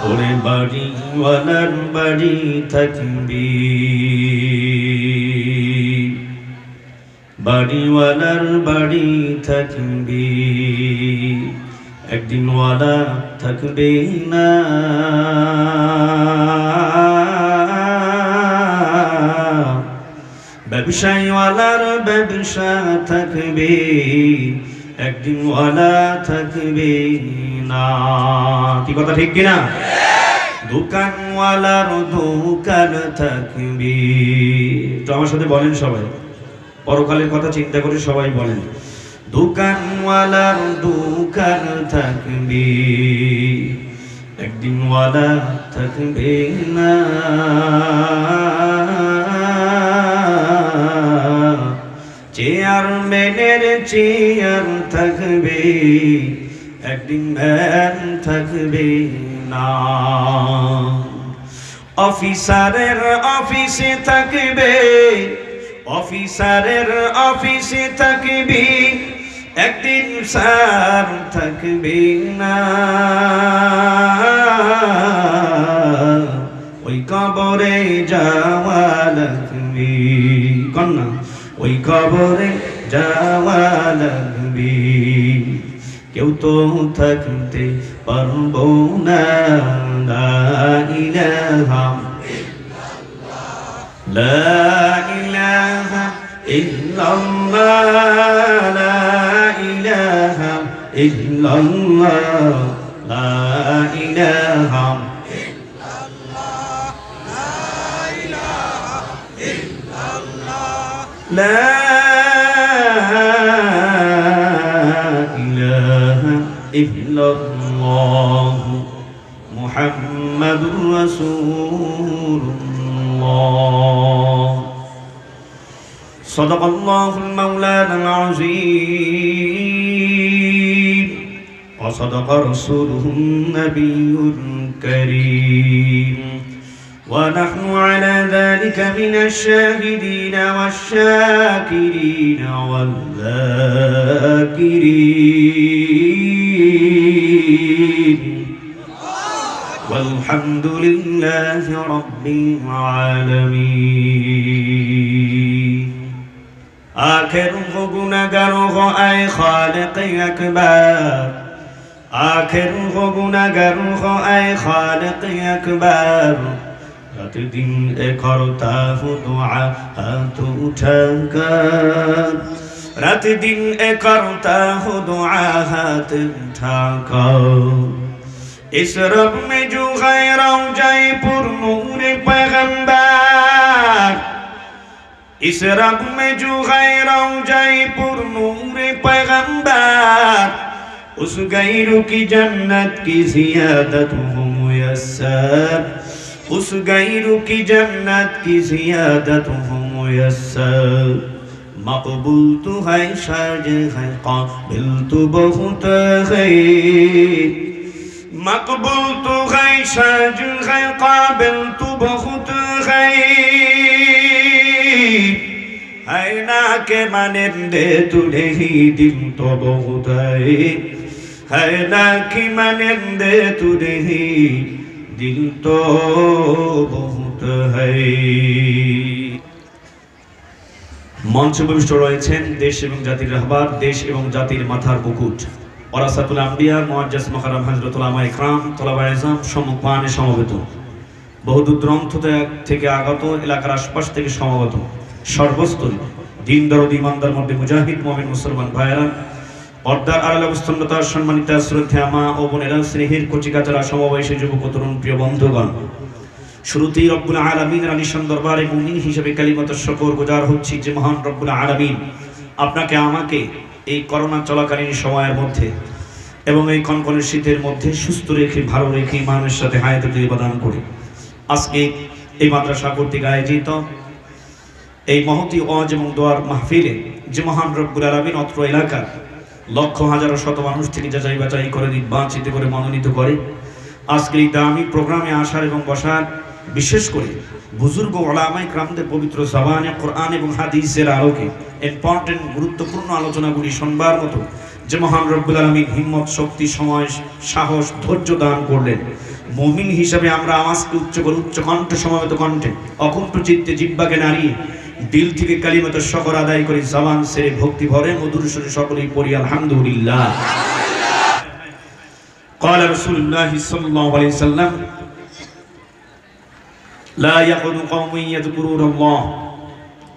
ওরে বাড়িওয়ালার বাড়ি থাকবি, বাড়িওয়ালার বাড়ি থাকবি, একদিন ওয়ালা থাকবে না। ব্যবসায়ীওয়ালার ব্যবসা থাকবে, একদিন ওয়ালা থাকবে না। কি কথা ঠিক কিনা? দোকানওয়ালার দোকান থাকবে। তো আমার সাথে বলেন সবাই, পরকালের কথা চিন্তা করে সবাই বলেন, দোকানওয়ালার দোকান থাকবে, একদিন ওয়ালা থাকবে না। চেয়ারম্যানের চেয়ার থাকবে, একদিন ম্যান থাকবে না। অফিসারের অফিসে থাকবে, অফিসারের অফিসে থাকবি, একদিন স্যার থাকবে না। ওই কবরে যাওয়া লাগবে, কন্যা ওই কবরে যাওয়া লাগবে। কেউ তো থাকতে পারবো না। লা ইলাহা লা ইলাহা ইল্লাল্লাহ, লা ইলাহা ইল্লাল্লাহ, লা ইলাহা ইল্লাল্লাহ, লা ইলাহা ইল্লাল্লাহ, মুহাম্মাদুর রাসূলুল্লাহ। সাদাকাল্লাহুল মাওলানাল আযীম ওয়া সাদাকা রাসূলুহুন নাবিয়্যুল কারীম। ونحن على ذلك من الشاهدين والشاكرين والذاكرين والحمد لله رب العالمين. آخر गुनाहगार हो आए खालिक अकबर, आखिर गुनाहगार हो आए खालिक अकबर। रात दिन करता हूँ दुआ हाथ उठाकर, रात दिन करता हूँ दुआ हाथ उठाकर। इस रब में जो गैर जाए पुर नूर पैगंबर, इस रब में जो गैर जाए पुर नूर पैगंबर। उस गैरों की जन्नत की ज़ियादत हो मुयस्सर, उस गैरों की जन्नत की ज़ियादत हो मुयस्सर। मकबूल तो है शाज है काबिल तो बहुत है, मकबूल तो है शाज है काबिल तो बहुत है। है ना के मानिंदे तुझे ही दिल तो बहुत है ना कि मानिंदे तुझे ही दिल तो बहुत है। মঞ্চে উপবিষ্ট রয়েছেন দেশ এবং জাতির রাহবার, দেশ এবং জাতির মাথার মুকুট, ওরাসাতুল আম্বিয়া মুআজ্জাজ মুকাররম হযরত উলামা ইকরাম, তলাবায়ে ইলম সম্মুখপানে সমবেত, বহুদূর দূরান্ত থেকে আগত, এলাকার আশপাশ থেকে সমবেত সর্বস্তরে দিন দরদি ইমানদার মধ্যে মুজাহিদ মুমিন মুসলমান ভাইরা, পর্দার আড়ালে অবস্থানরত সম্মানিত শ্রদ্ধেয় মা ও বোনেরা, স্নেহের কচিকাচারা, সমবয়সী যুবক ও তরুণ প্রিয় বন্ধুগণ, শুরুতেই রব্বুল আলামিনের আলিশান দরবারে মুমিন হিসেবে কালিমাত শুকর গুজার হচ্ছি যে মহান রব্বুল আলামিন আপনাকে আমাকে এই করোনা চলাকালীন সময়ের মধ্যে এবং এই কনকনে শীতের মধ্যে সুস্থ রেখে, ভালো রেখে, ইমানের সাথে হায়াতে প্রদান করে আজকে এই মাদ্রাসা কর্তৃক আয়োজিত এই মহতি ওয়াজ এবং দোয়ার মাহফিলে যে মহান রব্বুল আলামিন অত্র এলাকার লক্ষ হাজার শত মানুষ থেকে যাচাই বাছাই করে নির্বাচিত করে মনোনীত করে আজকে এই দামি প্রোগ্রামে আসার এবং বসার, বিশেষ করে বুজুর্গ ওলামায়ে কেরামদের পবিত্র জবানে কোরআন এবং হাদিসের আলোকে ইম্পর্টেন্ট গুরুত্বপূর্ণ আলোচনাগুলি শুনবার মতো যে মহান রব্বুল আলামিন হিম্মত, শক্তি, সময়, সাহস, ধৈর্য দান করলেন, মুমিন হিসাবে আমরা আওয়াজকে উচ্চ করে উচ্চ কণ্ঠ সমবেত কণ্ঠে অকুণ্ঠ চিত্তে জিহ্বাকে নাড়িয়ে দিল থেকে কালিমাতুশ শুকর আদায় করে জবান ছেড়ে ভক্তি ভরে মধুর সুরে সকলেই পড়ি আলহামদুলিল্লাহ। قال رسول الله صلى الله عليه وسلم لا يقعد قوم يذكرون الله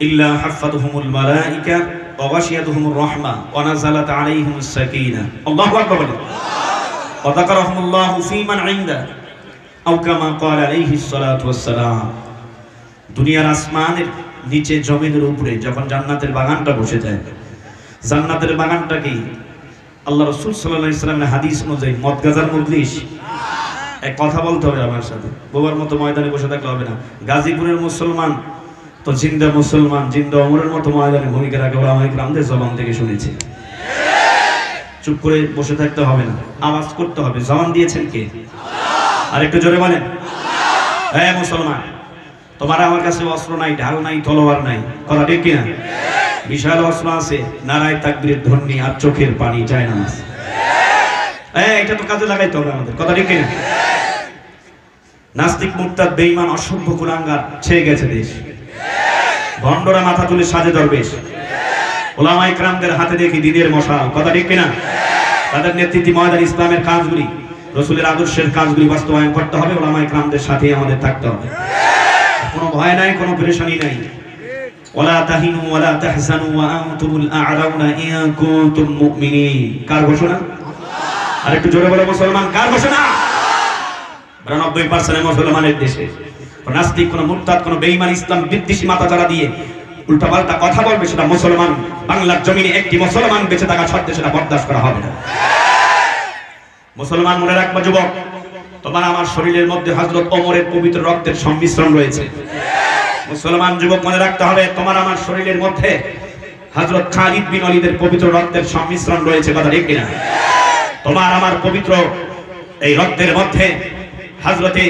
إلا حفتهم الملائكة وغشيتهم الرحمة ونزلت عليهم السكينة الله أكبر وذكرهم الله في من عنده أو كما قال عليه الصلاة والسلام দুনিয়ার আসমানের নিচে জমিনের উপরে যখন জান্নাতের বাগানটা বসে যায়, জান্নাতের বাগানটা কি আল্লাহ রাসূল সাল্লাল্লাহু আলাইহি ওয়াসাল্লামের হাদিস অনুযায়ী মদ গাজার মজলিস। এক কথা বলতে হবে আমার সাথে, বোবার মতো ময়দানে বসে থাকলে হবে না। গাজীপুরের মুসলমান তো জিন্দা মুসলমান, জিন্দা ওমরের মতো ময়দানে ভূমিকা রাখে ওলামায়ে কেরামদের জবান থেকে শুনেছি। চুপ করে বসে থাকতে হবে না, আওয়াজ করতে হবে। জবান দিয়েছেন কে? আল্লাহ। আর একটু জোরে বলেন আল্লাহ। হে মুসলমান, তোমার আমার কাছে অস্ত্র নাই, ঢাল নাই, তলোয়ার নাই, কথা ঠিক কিনা? বিশাল অস্ত্র আছে, নারায়ে তাকবীরের ধ্বনি আর চোখের পানি চায় না। এটা তো কাজে লাগাইতে হবে আমাদের, কথা ঠিক কিনা? নাস্তিক মুরতাদ বেঈমান অসভ্য কুলাঙ্গার ছেয়ে গেছে দেশ, ভণ্ডরা মাথা তুলে সাজে দরবেশ, ওলামায়ে কেরামদের হাতে দেখি দ্বীনের মশাল, কথা ঠিক কিনা? তাদের নেতৃত্বে ময়দান ইসলামের কাজগুলি, রাসূলের আদর্শের কাজগুলি বাস্তবায়ন করতে হবে, ওলামায়ে কেরামদের সাথে আমাদের থাকতে হবে। কোনো ভয় নাই, কোনো পেরেশানি নাই। ওয়ালা তাহিনু ওয়ালা তাহজানু ওয়া আনতুমুল আ'লাউনা ইন কুনতুম মুমিনিন। কার ঘোষণা? আল্লাহ। আর একটু জোরে বলো মুসলমান, কার ঘোষণা? 92% মুসলমানের দেশে কোন নাস্তিক, কোন মুরতাদ, কোন বেঈমান ইসলাম বিদ্বেষী মাথাচাড়া দিয়ে উল্টাপাল্টা কথা বলবে, সেটা মুসলমান বাংলার জমিনে একটি মুসলমান বেঁচে থাকা সত্ত্বেও সেটা বরদাস্ত করা হবে না। মুসলমান মনে রাখবা যুবক, তোমার আমার শরীরের মধ্যে হযরত ওমরের পবিত্র রক্তের সংমিশ্রণ রয়েছে। মুসলমান যুবক মনে রাখতে হবে, তোমার আমার শরীরের মধ্যে হযরত খালিদ বিন ওয়ালিদের পবিত্র রক্তের সংমিশ্রণ রয়েছে, কথা ঠিক কিনা? তোমার আমার পবিত্র এই রক্তের মধ্যে হযরতে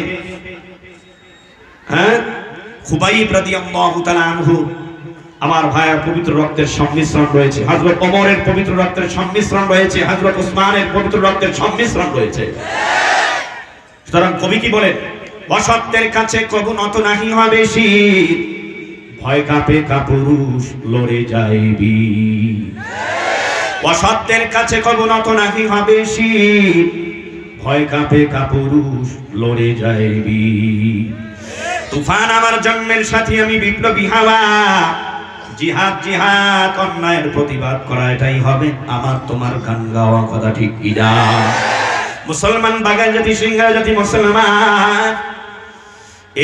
খুবাইব রাদিয়াল্লাহু তাআলা আনহু আমার ভাইয়ের পবিত্র রক্তের সংমিশ্রণ রয়েছে, হযরত ওমরের পবিত্র রক্তের সংমিশ্রণ রয়েছে, হযরত উসমানের পবিত্র রক্তের সংমিশ্রণ রয়েছে। সুতরাং কবি কি বলেন? অসত্যের কাছে কবু নত নাহি হবে শির, ভয় কাঁপে কাপুরুষ লড়ে যাইবি। অসত্যের কাছে কবু নত নাহি হবে শির, ভয় কাঁপে কাপুরুষ লড়ে যাইবি। তুফান আমার জন্মের সাথী, আমি বিপ্লবী হাওয়া, জিহাদ জিহাদ অন্যায়ের প্রতিবাদ করা, এটাই হবে আমার তোমার গান গাওয়া, কথা ঠিক কিনা? মুসলমান বাঙালি জাতি, সিংহা জাতি মুসলমান,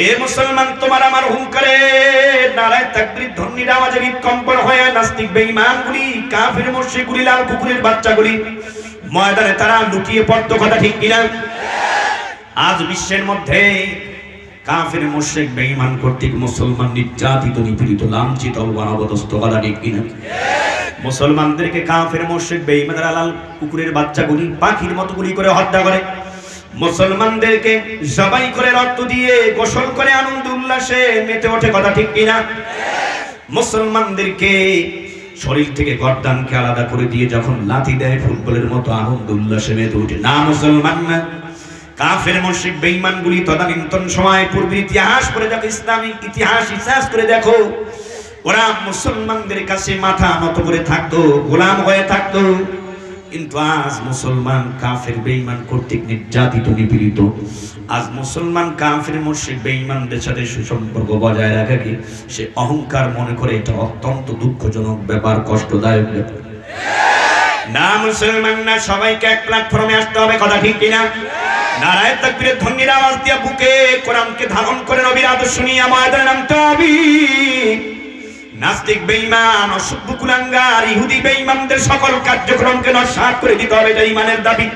এ মুসলমান তোমার আমার হুঙ্কারে নারায়ে তাকবীর ধ্বনির আওয়াজে হৃদকম্পন হয়ে নাস্তিক বেঈমানগুলি, কাফির মুশরিকগুলি, লাল কুকুরের বাচ্চাগুলি ময়দানে তারা লুটিয়ে পড়তো, কথা ঠিক কিনা? আজ বিশ্বের মধ্যে কাফির মুশরিক বেঈমান কর্তৃক মুসলমান নির্যাতিত, নিপীড়িত, লাঞ্ছিত, অবদস্থ, কথা ঠিক কিনা? মুসলমানদেরকে কাফির মুশরিক বেঈমানরা লাল কুকুরের বাচ্চাগুলি পাখির মতো গুলি করে হত্যা করে, মুসলমানদেরকে জবাই করে রক্ত দিয়ে গোসল করে আনন্দ উল্লাসে মেতে ওঠে, কথা ঠিক কিনা? মুসলমানদেরকে শরীর থেকে গর্দানকে আলাদা করে দিয়ে যখন লাথি দেয় ফুটবলের মতো আনন্দ উল্লাসে মেতে ওঠে, না মুসলমান না। কাফের মুশরিক বেঈমানগুলি তদানীন্তন সময় পূর্বের ইতিহাস করে দেখো, ইসলামিক ইতিহাস ইতিহাস করে দেখো, ওরা মুসলমানদের কাছে মাথা নত করে থাকতো, গোলাম হয়ে থাকতো। কিন্তু আজ মুসলমান কাফের বেঈমান কর্তৃক নির্যাতিত, নিপীড়িত। আজ মুসলমান কাফের মুশরিক বেঈমানদের সাথে সুসম্পর্ক বজায় রাখা কি সে অহংকার মনে করে, এটা অত্যন্ত দুঃখজনক ব্যাপার, কষ্টদায়ক ব্যাপার। না মুসলমান না, সবাইকে এক প্ল্যাটফর্মে আসতে হবে, কথা ঠিক কিনা? নারায়ে তাকবীরের ধ্বনির আওয়াজ দিয়ে বুকে কোরআনকে ধারণ করে নবীর আদর্শ নিয়ে ময়দানে নামতে হবে। নাস্তিক বেঈমান, অসভ্য কুলাঙ্গার, ইহুদি বেঈমানদের সকল কার্যক্রমকে নস্যাৎ করে দিতে হবে, এটা ঈমানের দাবি।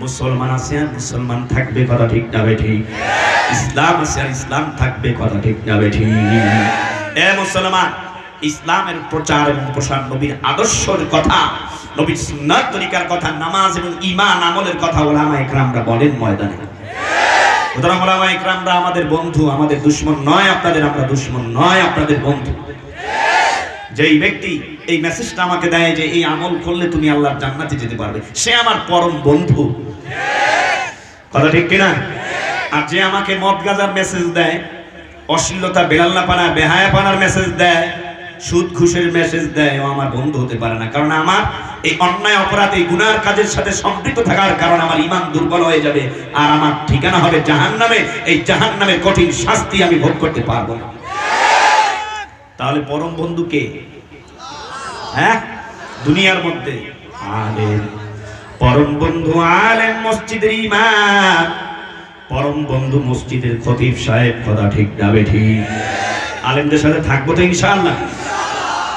মুসলমান আছে আর মুসলমান থাকবে, কথা ঠিক না বেঠিক? ইসলাম আছে আর ইসলাম থাকবে, কথা ঠিক না বেঠিক? এ মুসলমান, ইসলামের প্রচার এবং প্রসার, নবীর আদর্শের কথা, নবীর সুন্নাত তরিকার কথা, নামাজ এবং ঈমান আমলের কথা ওলামায়ে কেরামরা বলেন ময়দানে। সুতরাং ওলামায়ে কেরামরা আমাদের বন্ধু, আমাদের দুশমন নয় আপনাদের, আমরা দুশমন নয় আপনাদের বন্ধু। যেই ব্যক্তি এই মেসেজটা আমাকে দেয় যে এই আমল করলে তুমি আল্লাহর জান্নাতে যেতে পারবে, সে আমার পরম বন্ধু। কথা ঠিক কিনা? আর যে আমাকে মদ গাঁজার মেসেজ দেয়, অশ্লীলতা বেলাল্লাপানা বেহায়াপানার মেসেজ দেয়, সুদ ঘুষের মেসেজ দেয়, ও আমার বন্ধু হতে পারে না। কারণ আমার এই অন্যায় অপরাধ, এই গুনার কাজের সাথে সম্পৃক্ত থাকার কারণে আমার ঈমান দুর্বল হয়ে যাবে, আর আমার ঠিকানা হবে জাহান্নামে। এই জাহান্নামের কঠিন শাস্তি আমি ভোগ করতে পারবো না। তাহলে পরম বন্ধু কে? হ্যাঁ, দুনিয়ার মধ্যে আলেম। পরম বন্ধু আলেম, মসজিদের ইমাম। পরম বন্ধু মসজিদের খতিব সাহেব। কথা ঠিক যাবে ঠিক? আলেমদের সাথে থাকবো তো ইনশাআল্লাহ।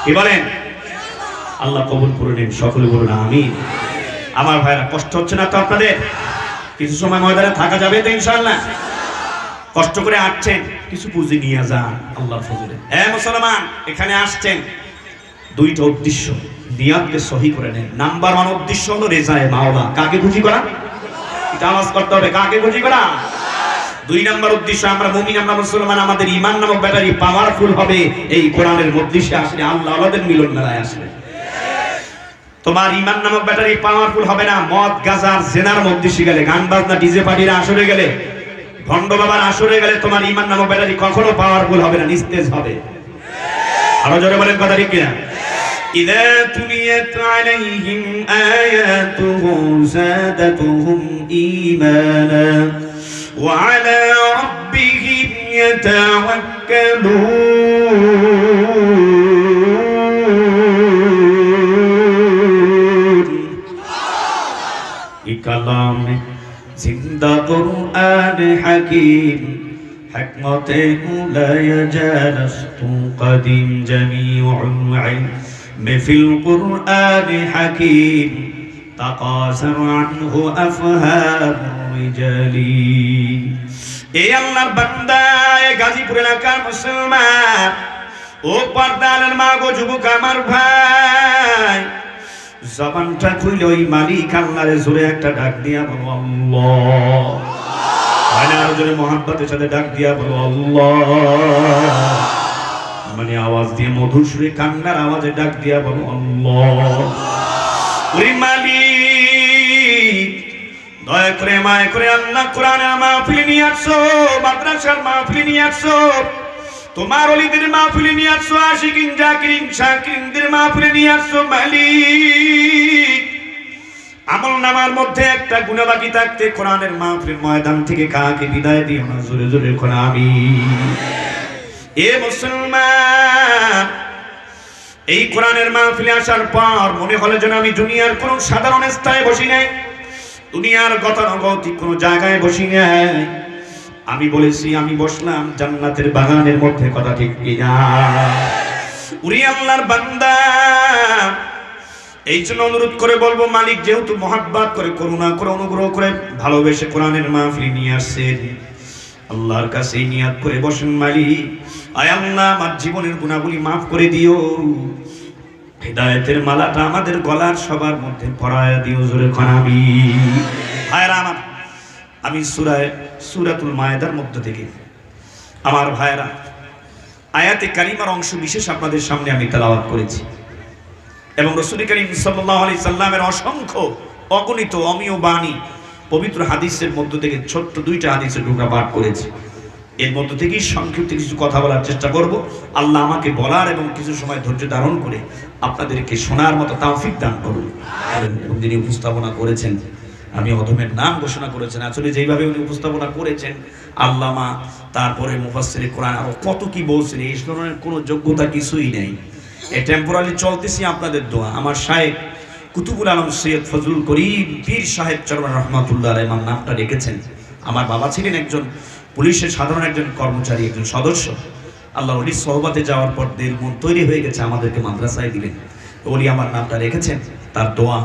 কি বলেন? আল্লাহ কবুল করে নিন, সকলে বলুন আমিন। আমার ভাইরা, কষ্ট হচ্ছে না তো আপনাদের? কিছু সময় ময়দানে থাকা যাবে তো ইনশাআল্লাহ? কষ্ট করে আসছেন, কিছু পুঁজি নিয়ে যান আল্লাহর ফজলে। হ্যাঁ মুসলমান, এখানে আসছেন দুইটা উদ্দেশ্য, নিয়তকে সহি করে নেন। নাম্বার 1 উদ্দেশ্য হলো রেজায়ে মাওলা। কাকে খুশি করা? এটা আওয়াজ করতে হবে, কাকে খুশি করা? 2 নাম্বার উদ্দেশ্য, আমরা মুমিন, আমরা মুসলমান, আমাদের ঈমান নামক ব্যাটারি পাওয়ারফুল হবে এই কোরআনের মজলিসে আসলে, আল্লাহ ওয়ালাদের মিলন মেলায় আসলে। তোমার ঈমান নামক ব্যাটারি পাওয়ারফুল হবে না মদ গাঁজার জেনার মজলিসে গেলে, গান বাজনা ডিজে পার্টির আসরে গেলে, ভণ্ড বাবার আসরে গেলে তোমার ঈমান নামক ব্যাটারি কখনো পাওয়ারফুল হবে না, নিস্তেজ হবে। আরো জোরে বলেন, কথা ঠিক কিনা? إذا تليت عليهم آياته زادتهم إيمانا وعلى ربهم يتوكلون كلام زندہ قرآن حكيم حكمة لا يجالست قديم جميع العلم في القرآن حكيم تقاصر عنه أفهام الرجال। এই আল্লাহর বান্দা, এই গাজীপুর এলাকার মুসলমান, ও পর্দালের মা গো যুবক আমার ভাই, জবানটা খুলে ওই মালিক আল্লাহরে জোরে একটা ডাক দিয়া বলো আল্লাহ। মানে আরো জোরে মহাব্বতের সাথে ডাক দিয়া বলো আল্লাহ। মানে আওয়াজ দিয়ে মধুর সুরে কান্নার আওয়াজে ডাক দিয়া বলো আল্লাহ। ওরে মালিক, দয়া করে মায়া করে আল্লাহ কোরআনের মাহফিল নিয়ে আসছো, মাদ্রাসার মাহফিল নিয়ে আসছো, তোমার ওলিদের মাহফিল নিয়ে আসছো, আশিকিন জাকিরিন শাকিরিনদের মাহফিল নিয়ে আসছো। মালিক, আমল নামার মধ্যে একটা গুনাহ বাকি থাকতে কোরআনের মাহফিল ময়দান থেকে কাকে বিদায় দিও না, জোরে জোরে কোরআন আমিন। এ মুসলমান, এই কোরআনের মাহফিলে আসার পর মনে হলো যেন আমি দুনিয়ার কোন সাধারণ স্থানে বসি নাই, দুনিয়ার গতানুগতিক কোন জায়গায় বসি নাই। আমি বলেছি আমি বসলাম জান্নাতের বাগানের মধ্যে। কথা ঠিক কিনা? উরি আল্লাহর বান্দা, এই জন্য অনুরোধ করে বলবো, মালিক যেহেতু মহাব্বত করে, করুণা করে, অনুগ্রহ করে, ভালোবেসে কোরআনের মাহফিল নিয়ে আসছেন, আল্লাহর কাছে নিয়াত করে বসেন, মালিক আয় আল্লাহ আমার জীবনের গুনাহগুলি মাফ করে দিও, হিদায়াতের মালাটা আমাদের গলার সবার মধ্যে পরায়া দিও, জোরে কোন আমিন। ভাইরা আমার, আমি সূরাতুল মায়েদার মধ্য থেকে আমার ভাইরা আয়াতে কারিমার অংশ বিশেষ আপনাদের সামনে আমি তেলাওয়াত করেছি, এবং রাসূল করিম সাল্লাল্লাহু আলাইহি সাল্লামের অসংখ্য অগণিত অমীয় বাণী পবিত্র হাদিসের মধ্য থেকে ছোট্ট 2টা হাদিসের টুকরা পাঠ করেছি। এর মধ্য থেকেই সংক্ষিপ্ত কিছু কথা বলার চেষ্টা করব। আল্লাহ আমাকে বলার এবং কিছু সময় ধৈর্য ধারণ করে আপনাদেরকে শোনার মতো তৌফিক দান করুন। এবং যিনি উপস্থাপনা করেছেন, আমি অধমের নাম ঘোষণা করেছেন, আসলে যেইভাবে উনি উপস্থাপনা করেছেন, আল্লামা, তারপরে মুফাসসিরে কোরআন, আরো কত কি বলছেন, এই ধরনের কোনো যোগ্যতা কিছুই নেই। এই টেম্পোরারি চলতেছি আপনাদের দোয়া। আমার শায়েখ কুতুবুল আলম সৈয়দ ফজলুল করিম পীর সাহেব চরমান রহমাতুল্লাহ আলাইহি আমার নামটা রেখেছেন। আমার বাবা ছিলেন একজন পুলিশের সাধারণ একজন কর্মচারী, একজন সদস্য। আল্লাহ ওলির সোহবতে যাওয়ার পর দেড় মন তৈরি হয়ে গেছে, আমাদেরকে মাদ্রাসায় দিলেন। ওলি আমার নামটা রেখেছেন, তার দোয়া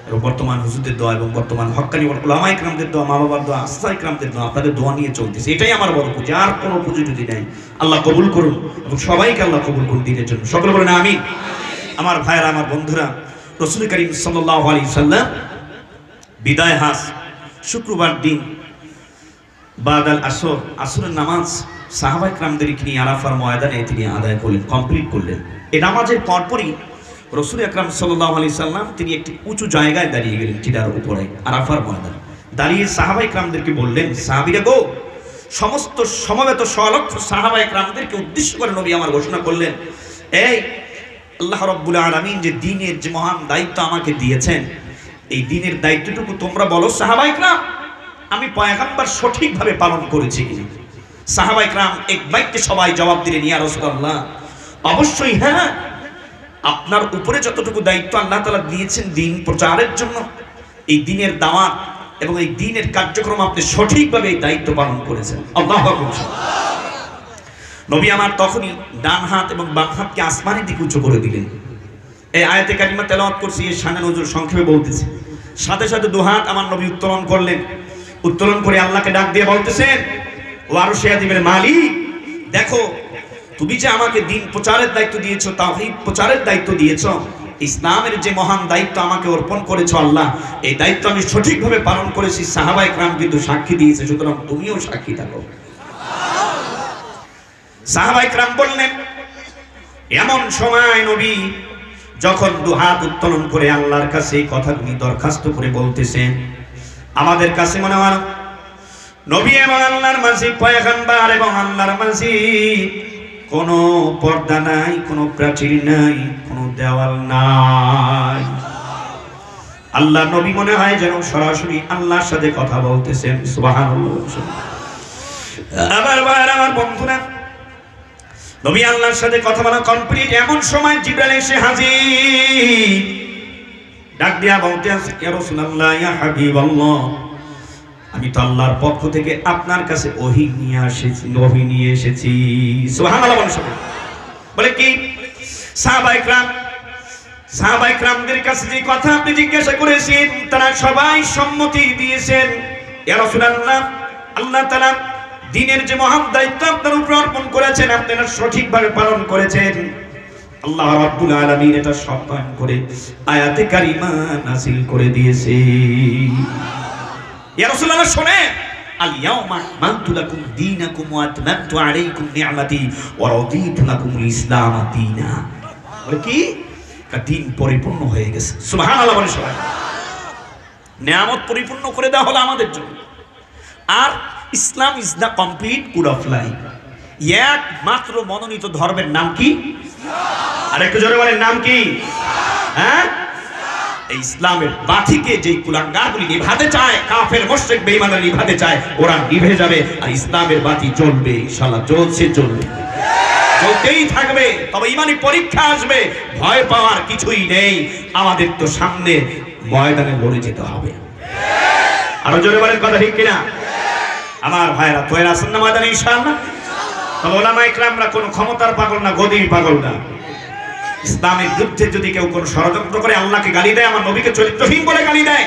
এবং বর্তমান হুজুরদের দোয়া এবং বর্তমান হক্কানি উলামা ইকরামদের দোয়া, মা বাবার দোয়া, আসা ইকরামদের দোয়া, আপনাদের দোয়া নিয়ে চলতেছে। এটাই আমার বড় পুঁজি, আর কোনো পুঁজি টুজি নাই। আল্লাহ কবুল করুন এবং সবাইকে আল্লাহ কবুল করুন দিনের জন্য। সকলে বলেন আমিন। আমার ভাইয়েরা, আমার বন্ধুরা, রাসূল করিম সাল্লাল্লাহু আলাইহি সাল্লাম বিদায় হাস শুক্রবার দিন বাদাল আসর, আসরের নামাজ সাহাবায়ে কেরামদেরকে নিয়ে আরাফার ময়দানে তিনি আদায় করলেন, কমপ্লিট করলেন। এই নামাজের পরপরই রাসূল আকরাম সাল্লাল্লাহু আলাইহি সাল্লাম তিনি একটি উঁচু জায়গায় দাঁড়িয়ে গেলেন, টিলার উপরে, আরাফার ময়দান। দাঁড়িয়ে সাহাবায়ে কেরামদেরকে বললেন, সাহাবীরা গো, সমস্ত সমবেত সলক্ষ সাহাবায়ে কেরামদেরকে উদ্দেশ্য করে নবী আমার ঘোষণা করলেন, এই আল্লাহ রাব্বুল আলামিন যে দ্বীনের যে মহান দায়িত্ব আমাকে দিয়েছেন, এই দ্বীনের দায়িত্বটুকু তোমরা বলো সাহাবায়ে কেরাম, আমি পয়গম্বর সঠিকভাবে পালন করেছি কিনা। সাহাবায়ে কেরাম এক বাক্যে সবাই জবাব দিলেন, ইয়া রাসূলুল্লাহ, অবশ্যই হ্যাঁ, আপনার উপরে যতটুকু দায়িত্ব আল্লাহ তাআলা দিয়েছেন দ্বীন প্রচারের জন্য, এই দ্বীনের দাওয়াত এবং এই দ্বীনের কার্যক্রম আপনি সঠিকভাবে এই দায়িত্ব পালন করেছেন। আল্লাহু আকবার। নবী আমার তখনই ডান হাত এবং বাম হাতকে আসমানের দিকে উঁচু করে দিলেন। এই আয়াতে কারিমা তেলাওয়াত করছি, এর শানে নজুল সংক্ষেপে বলতেছি। সাথে সাথে দুহাত আমার নবী উত্তোলন করলেন। উত্তোলন করে আল্লাহকে ডাক দিয়ে বলতেছেন, ও আরশে আযীমের মালিক, দেখো তুমি যে আমাকে দ্বীন প্রচারের দায়িত্ব দিয়েছো, তাওহীদ প্রচারের দায়িত্ব দিয়েছো, ইসলামের যে মহান দায়িত্ব আমাকে অর্পণ করেছো আল্লাহ, এই দায়িত্ব আমি সঠিকভাবে পালন করেছি। সাহাবায়ে কেরাম কিন্তু সাক্ষী দিয়েছে, সুতরাং তুমিও সাক্ষী থাকো। সাহাবায়ে কেরাম বললেন, এমন সময় নবী যখন দুহাত উত্তোলন করে আল্লাহর কাছে এই কথাগুলি দরখাস্ত করে বলতেছেন, আমাদের কাছে মনে হয় নবী এবং আল্লাহর মাঝে, পয়গম্বর এবং আল্লাহর মাঝে কোনো পর্দা নাই, কোনো প্রাচীর নাই, কোনো দেওয়াল নাই। আল্লাহ নবী মনে হয় যেন সরাসরি আল্লাহর সাথে কথা বলতেছেন। সুবহানাল্লাহ। আমার বন্ধুরা, নবী আল্লাহর সাথে কথা বলা কমপ্লিট, এমন সময় জিবরাইল এসে হাজির। ডাক দিয়া বলতে আছে, ইয়া রাসূলুল্লাহ, ইয়া হাবিবাল্লাহ, আমি তো আল্লাহর পক্ষ থেকে আপনার কাছে ওহী নিয়ে এসেছি। সুবহানাল্লাহ। বলে কি? সাহাবায়ে কেরামদের কাছে যে কথা আপনি জিজ্ঞাসা করেছেন, তারা সবাই সম্মতি দিয়েছেন। ইয়া রাসূলুল্লাহ, আল্লাহ তাআলা দ্বীনের যে মহান দায়িত্ব আপনার উপর অর্পণ করেছেন, আপনি এটা সঠিকভাবে পালন করেছেন। আল্লাহ রাব্বুল আলামিন এটা সত্যায়ন করে আয়াতে কারিমা নাযিল করে দিয়েছে। ইয়া রাসূলুল্লাহ, শুনেন, আল ইয়াউমা আকমালতু লাকুম দীনাকুম ওয়া আতমামতু আলাইকুম নি'মাতি ওয়া রাদিতু লাকুমুল ইসলাম দীনা। বলে কি? দ্বীন পরিপূর্ণ হয়ে গেছে। সুবহানাল্লাহ বলে সবাই। নিয়ামত পরিপূর্ণ করে দেওয়া হলো আমাদের জন্য। আর Islam is the complete code of life. একমাত্র মনোনীত ধর্মের নাম কি? আর একটু জোরে বলেন, নাম কি? হ্যাঁ, এই ইসলামের বাতিকে যে কুলাঙ্গারগুলি নিভাতে চায়, কাফের মুশরিক বেঈমানরা নিভাতে চায়, ওরা নিভে যাবে, আর ইসলামের বাতি জ্বলবে। ইনশাআল্লাহ জ্বলছে, জ্বলবে, জ্বলতেই থাকবে। তবে ইমানি পরীক্ষা আসবে, ভয় পাওয়ার কিছুই নেই। আমাদের তো সামনে ময়দানে লড়ে যেতে হবে। আরো জোরে বলেন, কথা ঠিক কিনা? আমার ভাইরা তৈরি আছেন না ময়দানে ইনশাআল্লাহ? তবে ওলামায়ে কেরামরা কোনো ক্ষমতার পাগল না, গদির পাগল না। ইসলামের বিরুদ্ধে যদি কেউ কোনো ষড়যন্ত্র করে, আল্লাহকে গালি দেয়, আমার নবীকে চরিত্রহীন বলে গালি দেয়,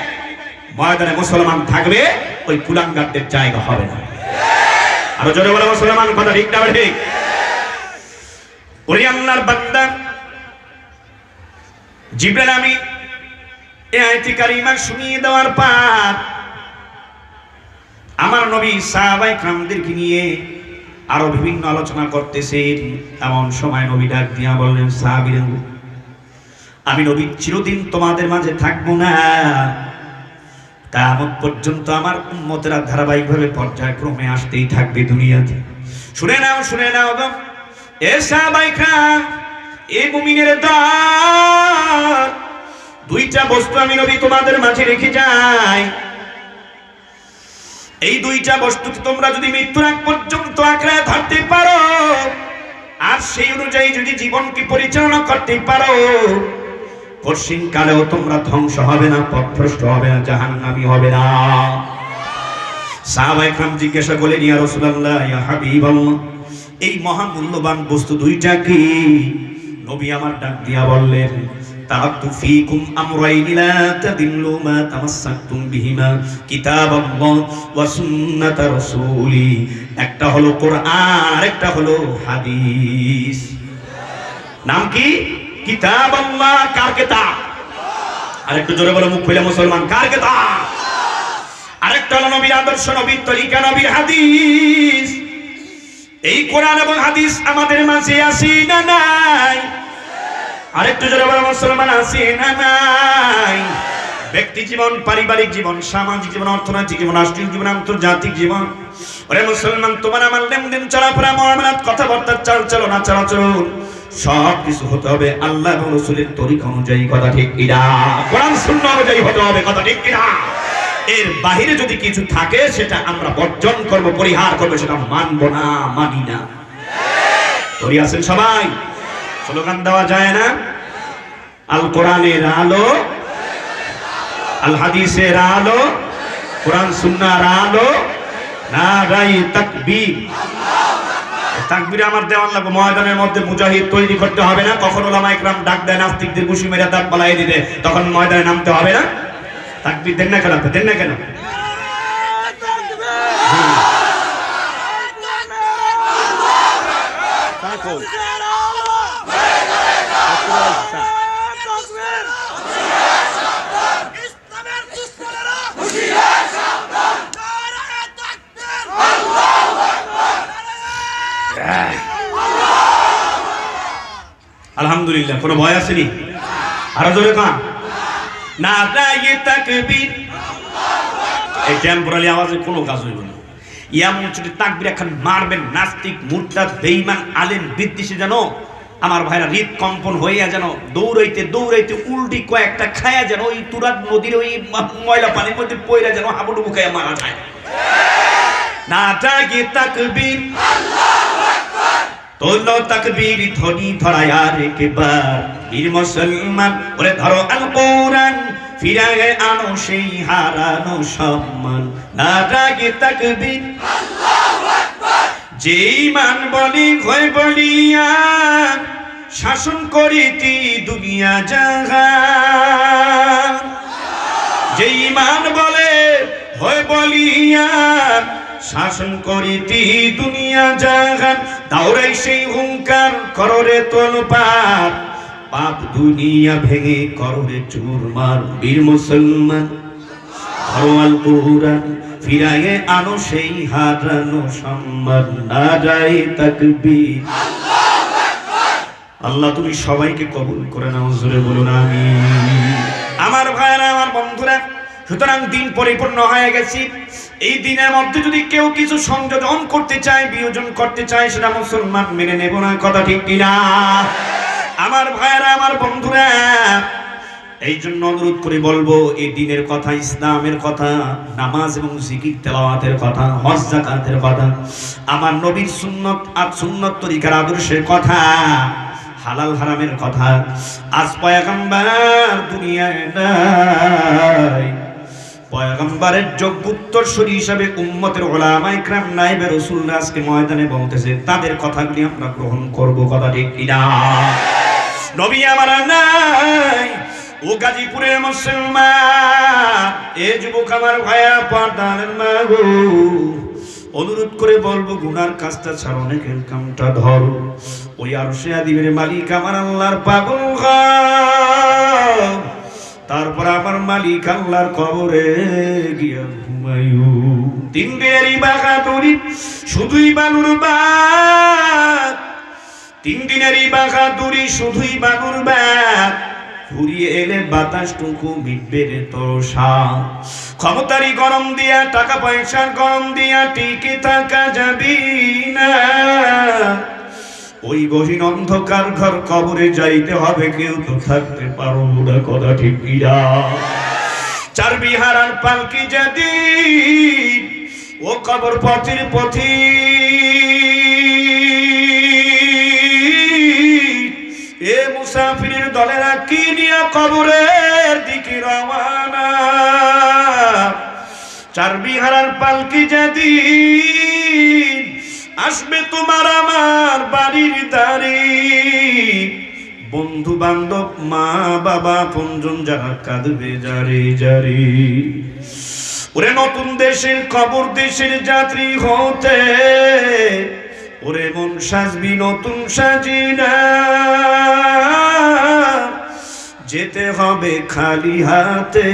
ময়দানে মুসলমান থাকবে, ওই কুলাঙ্গারদের জায়গা হবে না। আরো জোরে বলে মুসলমান, কথা ঠিক না ঠিক? ওরে আল্লাহর বান্দা জিবরাইল আমিন এই আয়াতে কারিমা শুনিয়ে দেওয়ার পর আমার নবী সাহাবায়ে কেরামদেরকে নিয়ে আরো বিভিন্ন আলোচনা করতেছেন। এমন সময় নবী ডাক দিয়া বললেন, সাহাবীরা, আমি নবী চিরদিন তোমাদের মাঝে থাকবো না, কিয়ামত পর্যন্ত আমার উম্মতেরা ধারাবাহিকভাবে পর্যায়ক্রমে আসতেই থাকবে দুনিয়াতে। শুনে নাও গো, এ সাহাবায়ে কেরাম, এ মুমিনের দল, দুইটা বস্তু আমি নবী তোমাদের মাঝে রেখে যাই। এই দুইটা বস্তুকে তোমরা যদি মৃত্যুর আগ পর্যন্ত আঁকড়ে ধরতে পারো, আর সেই অনুযায়ী যদি জীবনকে পরিচালনা করতে পারো, কঠিন কালেও তোমরা ধ্বংস হবে না, পথভ্রষ্ট হবে না, জাহান্নামী হবে না। সাহাবায়ে কেরাম জিজ্ঞাসা করলেন, ইয়া রাসূলুল্লাহ, ইয়া হাবিবাল্লাহ, এই মহামূল্যবান বস্তু দুইটা কি? নবী আমার ডাক দিয়া বললেন, তারাকতু ফীকুম আমরাইন লা তাদিল্লু মা তামাসসাকতুম বিহিমা কিতাবাল্লাহ ওয়া সুন্নাত রাসূলি। একটা হলো কোরআন, আর একটা হলো হাদিস। নাম কি? কিতাবাল্লাহ। কার কিতাব? আরেকটু জোরে বলো, মুখ খুলে মুসলমান, কার কিতাব? আরেকটা হলো নবীর আদর্শ, নবীর তরিকা, নবীর হাদিস। এই কোরআন এবং হাদিস আমাদের মাঝে আছে না নাই? আরেকটু জোরে বলো মুসলমান, আছে না নাই? ব্যক্তি জীবন, পারিবারিক জীবন, সামাজিক জীবন, অর্থনৈতিক জীবন, রাষ্ট্রীয় জীবন, আন্তর্জাতিক জীবন। ওরে মুসলমান, তোমার আমার লেনদেন, চলাফেরা, মুআমালাত, কথাবার্তা, চালচলন, আচার-আচরণ সব কিছু হতে হবে আল্লাহ এবং রাসূলের তরিকা অনুযায়ী। কথা ঠিক কিনা? কোরআন সুন্নাহ অনুযায়ী হতে হবে। কথা ঠিক কিনা? এর বাহিরে যদি কিছু থাকে সেটা আমরা বর্জন করব, পরিহার করব, সেটা মানব না, মানি না। তৈরি আছেন সবাই? স্লোগান দেওয়া যায় না? আল কোরআনের আলো, আল হাদিসের আলো, কোরআন সুন্নাহর আলো, নারায়ে তাকবীর। তাকবীরে আমার দেওয়ান লাগবে। ময়দানের মধ্যে মুজাহিদ তৈরি করতে হবে না। কখন ওলামায়ে কেরাম ডাক দেয় নাস্তিকদের ঘুষি মেরে দাঁত পালাই দিতে, তখন ময়দানে নামতে হবে না। তাকবীর দেন না কেন? দেন না কেন? আলহামদুলিল্লাহ। কোনো ভয় আসেনি? আরো জোরে কান। নারায়ে তাকবীর। এই টেম্পোরারি আওয়াজে কোনো কাজ হইব না। এমন ছোট তাকবীর এখন মারবেন, নাস্তিক, মুরতাদ, বেঈমান, আলেম, বিদ্বেষী যেন আমার ভাইরা হৃদকম্পন হইয়া যেন দৌড়াইতে দৌড়াইতে উল্টি কয়েকটা খায়া যেন ওই তুরাত নদীর ওই ময়লা পানির মধ্যে পইরা যেন হাবুডুবু খাইয়া মারা যায়। নারায়ে তাকবীর, আল্লাহু আকবার। তোলো তাকবীর ধ্বনি ধরায় আর একবার, বীর মুসলমান ওরে ধরো আল কোরআন, ফিরায়ে আনো সেই হারানো সম্মান। নারায়ে তাকবীর, আল্লাহু আকবার। যেই মান বলি হয় বলিয়া, শাসন করিতি দুনিয়া জাহান। যেই মান বলে হয় বলিয়া, শাসন করিতি দুনিয়া জাহান। দাওরাই সেই হুঙ্কার, কররে তোলপার, পাপ দুনিয়া ভেঙে কররে চুরমার। বীর মুসলমান ধরো আল কোরআন, ফিরায়ে আনো সেই হারানো সম্মান। নারায়ে তাকবীর, আল্লাহু আকবার। আল্লাহ তুমি সবাইকে কবুল করে নাও, জোরে বলুন আমিন। আমার ভাইরা, আমার বন্ধুরা, সুতরাং দিন পরিপূর্ণ হয়ে গেছি। এই দিনের মধ্যে যদি কেউ কিছু সংযোজন করতে চায়, বিয়োজন করতে চায়, সেটা মুসলমান মেনে নেব না। কথা ঠিক কিনা? আমার ভাইরা, আমার বন্ধুরা, এই জন্য অনুরোধ করে বলবো, এই দিনের কথা, ইসলামের কথা, নামাজ এবং জিকির তেলাওয়াতের কথা, হজ যাকাতের কথা, আমার নবীর সুন্নত আর সুন্নত তরিকার আদর্শের কথা, হালাল হারামের কথা। আজ পয়গম্বর দুনিয়ায় নাই, পয়গম্বরের যোগ্য উত্তরসূরি হিসাবে উম্মতের উলামায়ে কেরাম, নায়েবে রাসূলরা আজকে ময়দানে বলতেছে, তাদের কথাগুলি আমরা গ্রহণ করব। কথা ঠিক কিনা? নবী আমার নাই, ও গাজীপুরের মুসলমান, এ যুবক আমার ভাইয়া, পর্দার মা গো, অনুরোধ করে বলবো, গুনার কাজটা ছাড়ো, নেকের কামটা ধরো। ওই আরশে আযীমের মালিক আমার আল্লাহর পাগল হও, তারপর আমার মালিক আল্লাহর কবরে গিয়া ঘুমাইও। তিন দিনেরই বাহাদুরি, শুধুই বালুর বাদ। তিন দিনেরই বাহাদুরি, শুধুই বালুর বাদ। ফুরিয়ে এলে বাতাসটুকু মিটবে রে তরসা। ক্ষমতারই গরম দিয়া, টাকা পয়সার গরম দিয়া টিকে থাকা যাবি না। ওই গহীন অন্ধকার ঘর, কবরে যাইতে হবে, কেউ তো থাকতে পারো না। কথা ঠিক কিনা? চার বিহারার পালকি যদি ও কবর পথের পথি, এ মুসাফিরের দলেরা কি নিয়া কবরের দিকে রওয়ানা। চার বিহারার পালকি যদি আসবে তোমার আমার বাড়ির দ্বারে, বন্ধু বান্ধব, মা বাবা, আপনজন যারা কাঁদবে যারে যারে। ওরে নতুন দেশের কবর দেশের যাত্রী হতে, ওরে মন সাজবি নতুন সাজিনা। যেতে হবে খালি হাতে,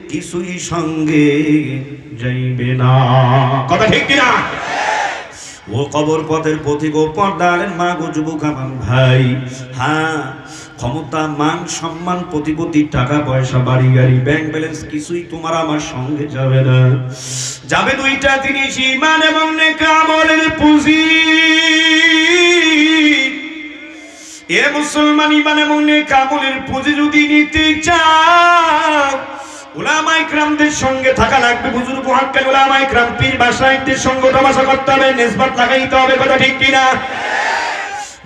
কিছুই সঙ্গে যাইবে না। কথা ঠিক কিনা? ও কবর পথের পথিক, ও পর্দার মা গো, যুবক আমার ভাই, হ্যাঁ, ক্ষমতা, মান সম্মান, প্রতিপত্তি, টাকা পয়সা, বাড়ি গাড়ি, ব্যাংক ব্যালেন্স কিছুই তোমার আমার সঙ্গে যাবে না। যাবে দুইটা জিনিস, ঈমান এবং নেক আমলের পুঁজি। এ মুসলমান, ঈমান এবং নেক আমলের পুঁজি যদি নিতে চাও, উলামায়ে কেরামদের সঙ্গে থাকা লাগবে। বুজুর্গ মুহাক্কিক উলামায়ে কেরাম, পীর মাশায়েখদের সঙ্গে ওঠাবসা করতে হবে, নিসবত লাগাইতে হবে। কথা ঠিক কিনা?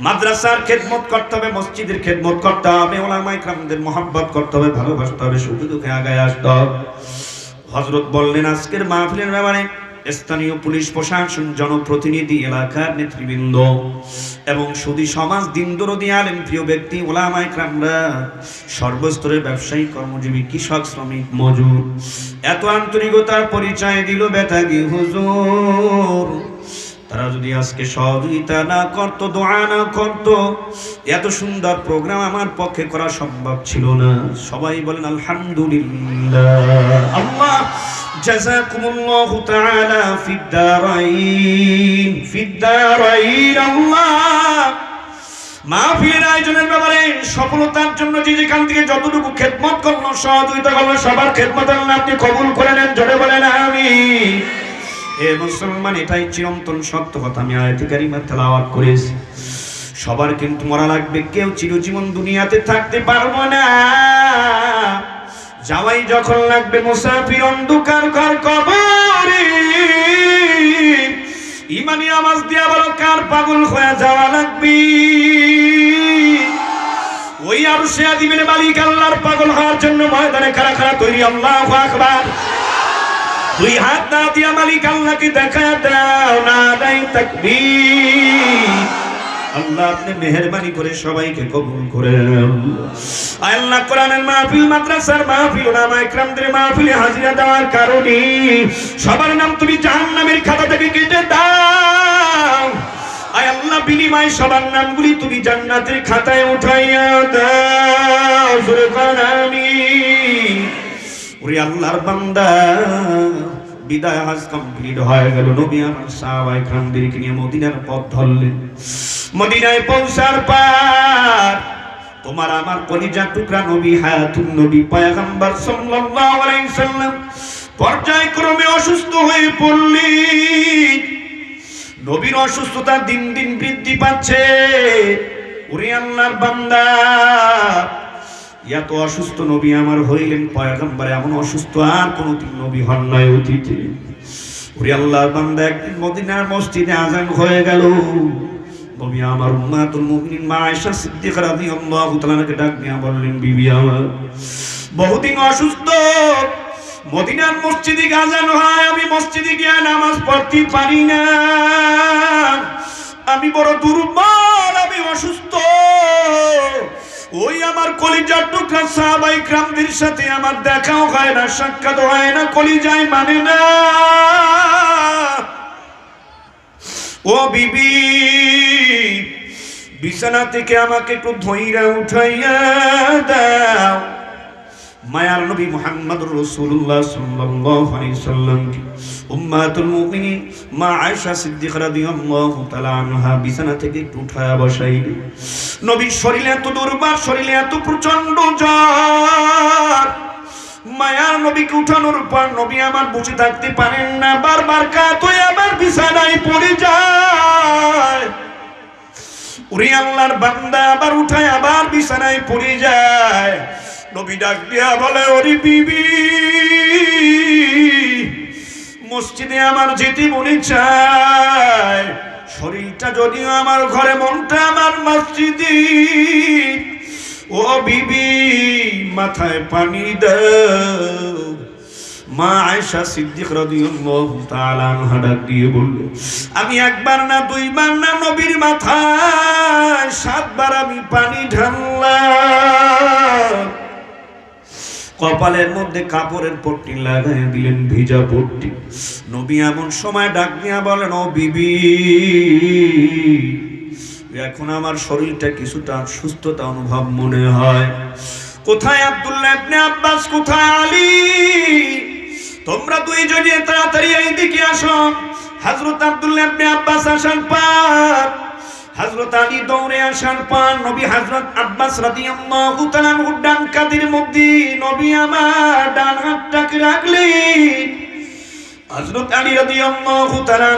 মাদ্রাসার খেদমত করতে হবে, মসজিদের খেদমত করতে হবে, উলামায়ে কেরামদের মহব্বত করতে হবে, ভালোবাসতে হবে, সুখে দুঃখে আগায় আসতে হবে। হযরত বললেন আজকের মাহফিলের ব্যাপারে স্থানীয় পুলিশ প্রশাসন, জনপ্রতিনিধি, এলাকার নেতৃবৃন্দ এবং সুধী সমাজ, দিন দরদি আলেম, প্রিয় ব্যক্তি, উলামায়ে কেরামরা, সর্বস্তরের ব্যবসায়ী, কর্মজীবী, কৃষক, শ্রমিক, মজুর এত আন্তরিকতার পরিচয় দিল বেতাগী হুজুর। তারা যদি আজকে সহযোগিতা না করত, দোয়া না করত, এত সুন্দর প্রোগ্রাম আমার পক্ষে করা সম্ভব ছিল না। সবাই বলেন আলহামদুলিল্লাহ। আল্লাহ জাযাকুমুল্লাহু তাআলা ফিদ দারাইন। আল্লাহ মাহফিলের আয়োজনের ব্যাপারে সফলতার জন্য যে যেখান থেকে যতটুকু খেদমত করলো, সহযোগিতা করলো, সবার খেদমত আল্লাহ আপনি কবুল করে নেন। জোরে বলেন আমিন। এ মুসলমান, এটাই চিরন্তন সত্য কথা। আমি আয়াতে কারিমা তেলাওয়াত করেছি। সবার কিন্তু মরা লাগবে, কেউ চিরজীবন দুনিয়াতে থাকতে পারবো না। যাওয়াই যখন লাগবে, মুসাফির অন্ধকার ঘর কবরে। ইমানি আওয়াজ দিয়া বলো, কার পাগল হয়ে যাওয়া লাগবে? ওই আরশে আযীমের মালিক আল্লাহর পাগল হওয়ার জন্য ময়দানে খাড়া খাড়া তৈরি। আল্লাহু আকবার। দুই হাত না দিয়া মালিক আল্লাহকে দেখা দাও, না নাই তাকবীর। আল্লাহ আপনি মেহেরবানি করে সবাইকে কবুল করে নেন। আল্লাহ কোরআনের মাহফিল, মাদ্রাসার মাহফিল, উলামায়ে কেরামদের মাহফিলে হাজিরা দেওয়ার কারণে সবার নাম তুমি জাহান্নামের খাতা থেকে কেটে দাও। আয় আল্লাহ, বিনিময়ে সবার নামগুলি তুমি জান্নাতের খাতায় উঠাইয়া দাও। জোরে বলেন আমিন। ওরে আল্লাহর বান্দা, বিদায় হজ কমপ্লিট হয়ে গেল। নবী আমার সাহাবায়ে কেরামদেরকে নিয়ে মদিনার পথ ধরলেন। মদিনায় পৌঁছার পর তোমার আমার কলিজার টুকরা নবী, হায়াতুন নবী, পয়গম্বর সাল্লাল্লাহু আলাইহি সাল্লাম পর্যায়ক্রমে অসুস্থ হয়ে পড়লেন। নবীর অসুস্থতা দিন দিন বৃদ্ধি পাচ্ছে। ওরে আল্লাহর বান্দা, এত অসুস্থ নবী আমার হইলেন, পয়গম্বর এমন অসুস্থ আর কোনদিন নবী হন নাই অতীতে। ওরে আল্লাহর বান্দা, একদিন মদিনার মসজিদে আযান হয়ে গেল। নবী আমার উম্মাতুল মুমিনিন মা আয়েশা সিদ্দিকা রাদিয়াল্লাহু তাআলাকে ডাক দিয়া বললেন, বিবি আমার বহুদিন অসুস্থ, মদিনার মসজিদে আযান হয়, আমি মসজিদে গিয়ে নামাজ পড়তে পারি না। আমি বড় দুর্বল, আমি অসুস্থ। ওই আমার কলিজার টুকরা সাহাবায়ে কেরামদের সাথে আমার দেখাও হয় না, সাক্ষাৎ হয় না, কলিজায় মানে না। ও বিবি, বিছানা থেকে আমাকে একটু ধইরা উঠাইয়া দাও। মায়ার নবী মুহাম্মদুর রাসূলুল্লাহ সাল্লাল্লাহু আলাইহি সাল্লাম উম্মাতুল মুমিনিন মা আয়েশা সিদ্দিকা রাদিয়াল্লাহু তাআলা আনহা বিছানা থেকে একটু উঠায়া বসাইলে। নবীর শরীরে এত দুর্বল, শরীরে এত প্রচন্ড জ্বর। মায়ার নবীকে উঠানোর পর নবী আমার বসে থাকতে পারেন না, বারবার কাত হয়ে আবার বিছানায় পড়ে যায়। ওরে আল্লাহর বান্দা, আবার উঠায় আবার বিছানায় পড়ে যায়। নবী ডাক দিয়া বলে, ওরে বিবি, মসজিদে আমার যেতে মনে চায়, শরীরটা যদিও আমার ঘরে, মনটা আমার মসজিদে। ও বিবি, মাথায় পানি দাও। মা আয়েশা সিদ্দিকা রাদিয়াল্লাহু তাআলা আনহা ডাক দিয়ে বলল, আমি একবার না, দুইবার না, নবীর মাথায় 7 বার আমি পানি ঢাললাম। কপালের মধ্যে কাপড়ের পট্টি লাগাইয়া দিলেন, ভিজা পট্টি। নবী এমন সময় ডাক দিয়া বলেন, ও বিবি, এখন আমার শরীরটা কিছুটা সুস্থতা অনুভব মনে হয়। কোথায় আব্দুল্লাহ ইবনে আব্বাস, কোথায় আলী? তোমরা দুইজনে তাড়াতাড়ি এইদিকে আসো। হযরত আব্দুল্লাহ ইবনে আব্বাস আসার পর হযরত আলী দৌড়ে আসার পর নবী হযরত আব্বাস রাদিয়াল্লাহু তাআলা ডান কাঁধের মধ্যে নবী আমার ডান হাতটাকে রাখলেন। হযরত আলী রাদিয়াল্লাহু তাআলা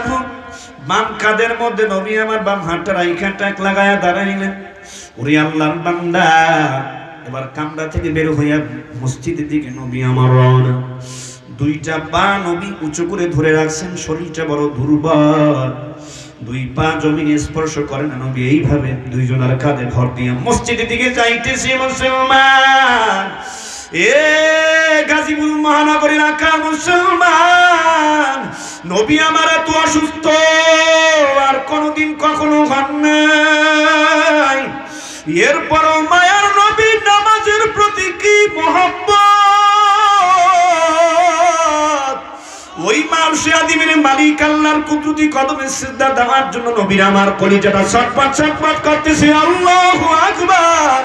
বাম কাঁধের মধ্যে নবী আমার বাম হাতটা রাইখা টাক লাগায়া দাঁড়াইলেন। ওরে আল্লাহর বান্দা, এবার কামরা থেকে বের হইয়া মসজিদের দিকে নবী আমার রওনা। দুইটা পা নবী উঁচু করে ধরে রাখছেন, শরীরটা বড় দুর্বল, দুই পা জমিনে স্পর্শ করে না নবী। এইভাবে দুইজনের কাঁধে ভর দিয়ে মসজিদের দিকে যাইতেছে। মুসলমান, এ গাজীপুর মহানগরী এলাকা মুসলমান, নবী আমার এত অসুস্থ আর কোনদিন কখনো হন নাই। এরপরও মায়ার নবী নামাজের প্রতি কি মহব্বত! ওই মাউসে আদিমের মালিক আল্লাহর কুদরতি কদমে সিজদা দেওয়ার জন্য নবীর আমার কলিজাটা ছটফট ছটফট করতেছে। আল্লাহু আকবার।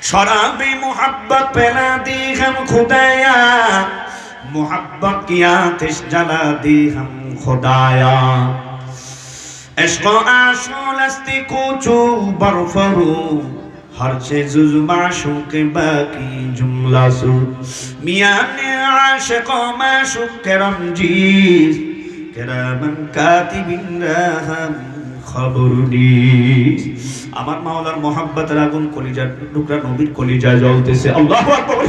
শরাবে মোহাব্বত পেলা দি हम खुदाया, मोहब्बत की आतिश जला दी हम खुदाया। इश्क आशूल अस्ती कुचू बरफरू, हर चीज़ माशूक बाकी जुमला सु। मियां ने आशिक माशूक के रमजीज, किरामन कातिबिन रहम খবর নিস। আমার মাওলার মোহাব্বতের আগুন কলিজার টুকরা নবীর কলিজায় জ্বলতেছে। আল্লাহু আকবার।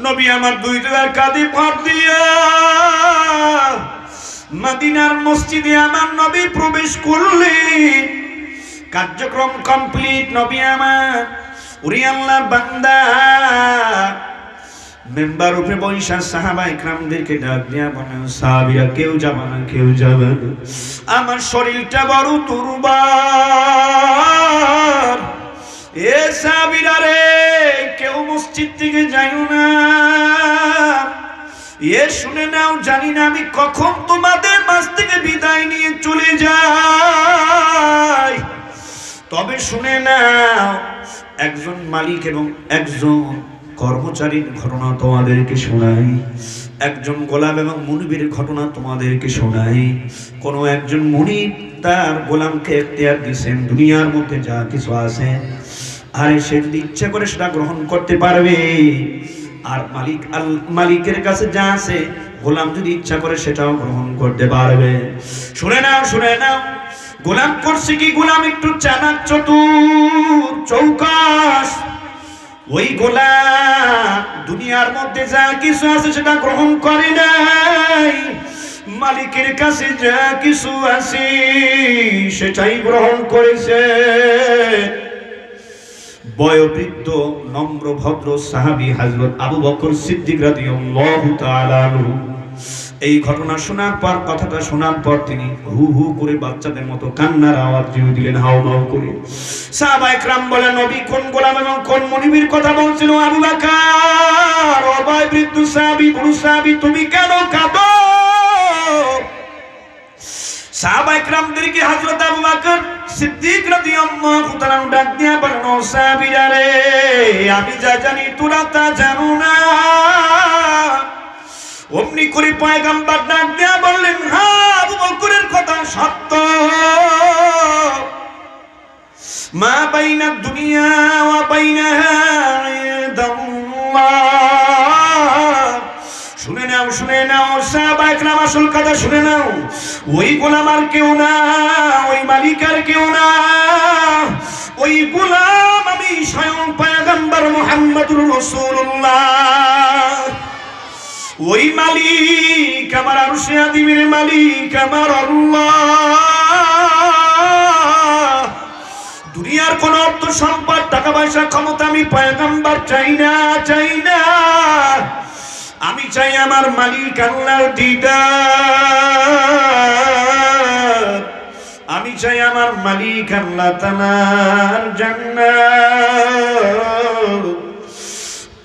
নবী আমার দুই জায়গার কাঁধে ভর দিয়া মদিনার মসজিদে আমার নবী প্রবেশ করলেন। কার্যক্রম কমপ্লিট। নবী আমার, ওরে আল্লাহর বান্দা, মেম্বার উপরে বৈশা সাহাবায়ে কেরামদেরকে ডাক দিয়া বলেন, সাহাবীরা কেউ যাবে না, কেউ যাবে না, আমার শরীরটা বড় দুর্বল। এ সাহাবীরা রে, কেউ মসজিদ থেকে যাইও না। এ শুনে নাও, জানি না আমি কখন তোমাদের মাঝ থেকে বিদায় নিয়ে চলে যাই, তবে শুনে নাও, একজন মালিক এবং একজন কর্মচারীর ঘটনা তোমাদেরকে শোনাই, একজন গোলাম এবং মুনিবের ঘটনা তোমাদেরকে শোনাই। কোন একজন মুনিব তার গোলামকে এখতিয়ার দিয়েছেন, দুনিয়ার মধ্যে যা কিছু আছে আর সে যদি ইচ্ছা করে সেটা গ্রহণ করতে পারবে, আর মালিকের কাছে যা আছে গোলাম যদি ইচ্ছা করে সেটাও গ্রহণ করতে পারবে। শুনে নাও, শুনে নাও, গোলাম করছে কি? গোলাম একটু চালাক, চতুর, চৌকাস। ওই গোলাম দুনিয়ার মধ্যে যা কিছু আছে সেটা গ্রহণ করে নাই, মালিকের কাছে যা কিছু আছে সেটাই গ্রহণ করেছে। বয়োবৃদ্ধ নম্র ভদ্র সাহাবী হযরত আবু বকর সিদ্দিক রাদিয়াল্লাহু তাআলা আনহু এই ঘটনা শোনার পর, কথাটা শোনার পর তিনি হু হু করে বাচ্চাদের মতো কান্নার আওয়াজ দিয়ে দিলেন, হাওমাও করে। সাহাবায়ে কেরাম বলেন, নবী কোন গোলাম এবং কোন মুনিবের কথা বলছিল? আবু বকর, ও বয়োবৃদ্ধ সাহাবী, বুড়ো সাহাবী, তুমি কেন কাঁদো? সাহাবায়ে কেরামদেরকে হযরত আবু বকর সিদ্দিক রাদিয়াল্লাহু তাআলা ডাক দিয়া বলেন, ও সাহাবীরা রে, আমি যা জানি তোরা তা জানো না। অমনি করে পয়গম্বর ডাক দিয়া বললেন, হ্যাঁ, আবু বকরের কথা সত্য। মা বাইনা দুনিয়া ওয়া বাইনাহা ইনদাল্লাহ। শুনে নাও, শুনে নাও সাহাবায়ে কেরাম, আসল কথা শুনে নাও। ওই গোলাম আর কেউ না, ওই মালিক আর কেউ না, ওই গোলাম আমি স্বয়ং পয়গম্বর মুহাম্মদুর রাসূলুল্লাহ। ওই মালিক আমার আরশে আযীমের মালিক আমার আল্লাহ। দুনিয়ার কোন অর্থ সম্পদ, টাকা পয়সা, ক্ষমতা আমি পয়গম্বর চাই না, চাই না। আমি চাই আমার মালিক আল্লাহর দিদার, আমি চাই আমার মালিক আল্লাহ তাআলার জান্নাত।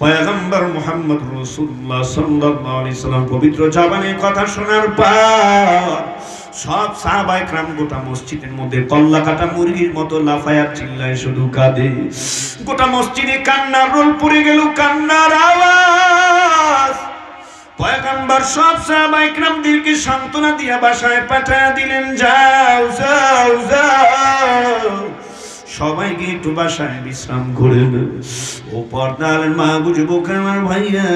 পয়গম্বর মুহাম্মদ রাসূলুল্লাহ সাল্লাল্লাহু আলাইহি সাল্লাম পবিত্র জবানে কথা শোনার পর সব সাহাবায়ে কেরাম গোটা মসজিদের মধ্যে কল্লা কাটা মুরগির মতো লাফায়া চিল্লায় শুধু কাঁদে। গোটা মসজিদে কান্নার রোল পড়ে গেল, কান্নার আওয়াজ। পয়গম্বর সব সাহাবায়ে কিরামদেরকে সান্ত্বনা দিয়া বাসায় পাঠিয়ে দিলেন, যাও যাও যাও, সবাইকে একটু বাসায় বিশ্রাম করে নেন। ও পর্দার মা বুঝবুক আমার ভাইয়া,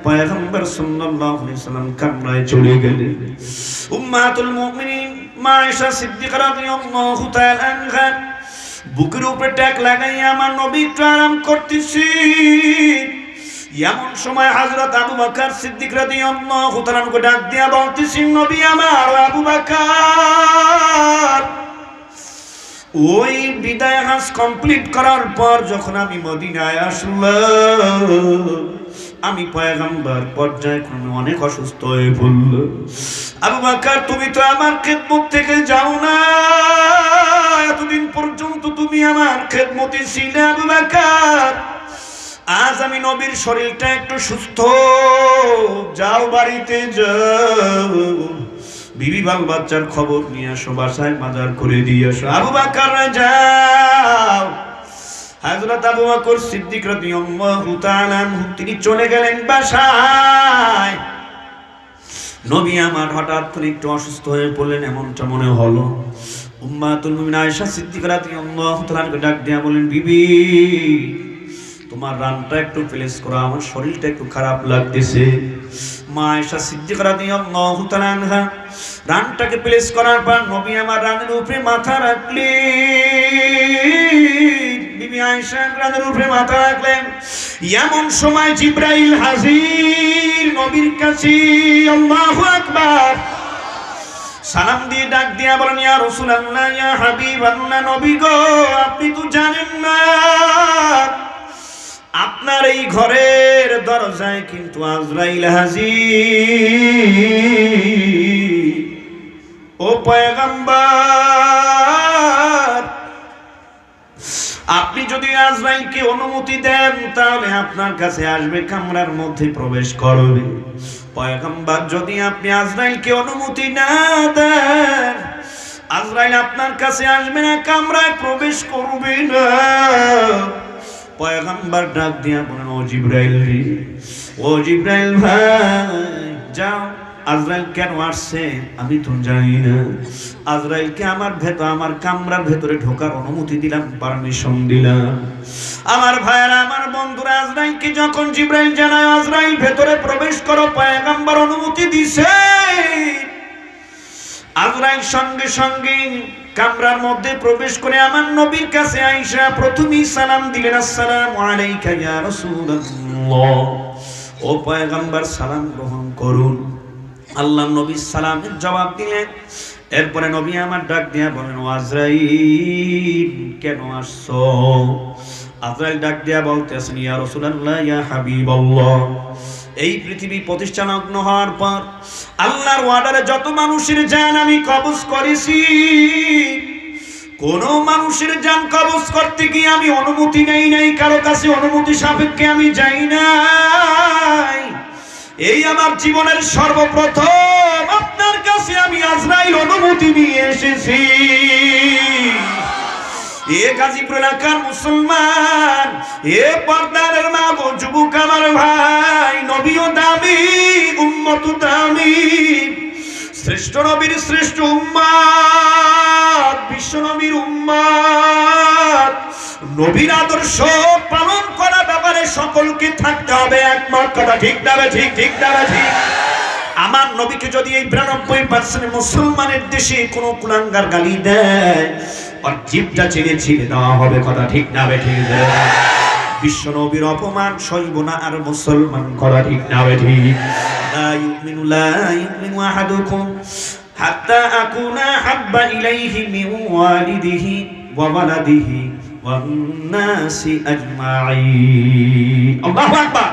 পয়গম্বর সাল্লাল্লাহু আলাইহি সাল্লাম কামরায় চলে গেলেন। উম্মাতুল মুমিনিন মা আয়েশা সিদ্দিকা রাদিয়াল্লাহু তাআলা আনহা বুকের উপরে ট্যাক লাগাইয়া আমার নবী একটু আরাম করতেছি। এমন সময় হযরত আবু বকর সিদ্দিক রাদিয়াল্লাহু তাআলা কে ডাক দিয়া বলতেছেন, নবী আমার আবু বকর, ওই বিদায় হজ কমপ্লিট করার পর যখন আমি মদিনায় আসলাম, আমি পয়গম্বর পর্যায়ক্রমে অনেক অসুস্থ হয়ে পড়ল। আবু বকর, তুমি তো আমার খেদমত থেকে যাও না, এতদিন পর্যন্ত তুমি আমার খেদমতে ছিলে। আবু বকর, আজ আমি নবীর শরীরটা একটু সুস্থ, যাও বাড়িতে যাও, বিবি বাল বাচ্চার খবর নিয়ে আসো, বাসায় বাজার করে দিয়ে আসো। আবু বকর যাও। হযরত আবু বকর সিদ্দিক রাদিয়াল্লাহু তাআলা আনহু তিনি চলে গেলেন বাসায়। নবী আমার হঠাৎ করে একটু অসুস্থ হয়ে পড়লেন এমনটা মনে হলো। উম্মাতুল মুমিনিন আয়েশা সিদ্দিকা রাদিয়াল্লাহু তাআলাকে ডাক দিয়া বলেন, বিবি তোমার রানটা একটু প্লেস করো, আমার শরীরটা একটু খারাপ লাগতেছে। মা আয়েশা সিদ্দিকা রাদিয়াল্লাহু তাআলা আনহা রানটাকে প্লেস করার পর নবী আমার রানের উপরে মাথা রাখলেন। বিবি আয়েশা রানের উপরে মাথা রাখলেন। এমন সময় জিবরাইল হাজির নবীর কাছে। আল্লাহু আকবার। সালাম দিয়ে ডাক দিয়া বলেন, ইয়া রাসূলুল্লাহ, ইয়া হাবিবাল্লাহ, নবী গো, আপনি তো জানেন না আপনার এই ঘরের দরজায় কিন্তু আজরাইল হাজির। ও পয়গম্বর, আপনি যদি আজরাইলকে অনুমতি দেন তাহলে আপনার কাছে আসবে, কামরার মধ্যে প্রবেশ করবে। পয়গম্বর, যদি আপনি আজরাইলকে অনুমতি না দেন, আজরাইল আপনার কাছে আসবে না, কামরায় প্রবেশ করবে না। পয়গম্বর ডাক দিয়া বলেন, ও জিবরাইল রে, ও জিবরাইল ভাই, যাও, আজরাইল কেন আসছে আমি তো জানি না। আজরাইলকে আমার কামরার ভেতরে ঢোকার অনুমতি দিলাম, পারমিশন দিলাম। আমার ভাইরা, আমার বন্ধুরা, আজরাইলকে যখন জিবরাইল জানায় আজরাইল ভেতরে প্রবেশ করো, পয়গম্বর অনুমতি দিছে। আজরাইল সঙ্গে সঙ্গে কামরার মধ্যে প্রবেশ করে আমার নবীর কাছে আয়েশা প্রথমেই সালাম দিলেন, আসসালামু আলাইকা ইয়া রাসূলুল্লাহ। ও পয়গম্বর, সালাম গ্রহণ করুন। আল্লাহর নবী সালামের জবাব দিলেন। এরপরে নবী আমার ডাক দিয়া বলেন, ও আজরাইল কেন আসছো? আজরাইল ডাক দিয়া বলতেছেন, ইয়া রাসূলুল্লাহ, ইয়া হাবিবাল্লাহ, এই পৃথিবী প্রতিষ্ঠালগ্ন হওয়ার পর আল্লাহর ওয়ার্ডারে যত মানুষের জান আমি কবজ করেছি, কোন মানুষের জান কবজ করতে গিয়ে আমি অনুমতি নেই নাই, কারো কাছে অনুমতি সাপেক্ষে আমি যাই নাই। এই আমার জীবনের সর্বপ্রথম আপনার কাছে আমি আজরাইল অনুমতি নিয়ে এসেছি। এ গাজীপুর এলাকার মুসলমান, এ পর্দার মা গো, যুবক আমার ভাই, নবীও দামি, উম্মত দামি, শ্রেষ্ঠ নবীর শ্রেষ্ঠ উম্মত, বিশ্ব নবীর উম্মত, নবীর আদর্শ পালন করার ব্যাপারে সকলকে থাকতে হবে একমত। কথা ঠিক না? ঠিক, ঠিক না? ঠিক। আমার নবীকে যদি এই 92% মুসলমানের দেশে কোনো কুলাঙ্গার গালি দেয়, আর জিভটা ছেড়ে ছেড়ে দেওয়া হবে। কথা ঠিক না? ঠিক। বিশ্ব নবীর অপমান সইব না আর মুসলমান। কথা ঠিক না? ঠিক। লা ইউমিনু আহাদুকুম হাত্তা আকুনা হাব্বা ইলাইহি মিন ওয়ালিদিহি ওয়া ওয়ালাদিহি ওয়ান নাসি আজমাইন। আল্লাহু আকবার।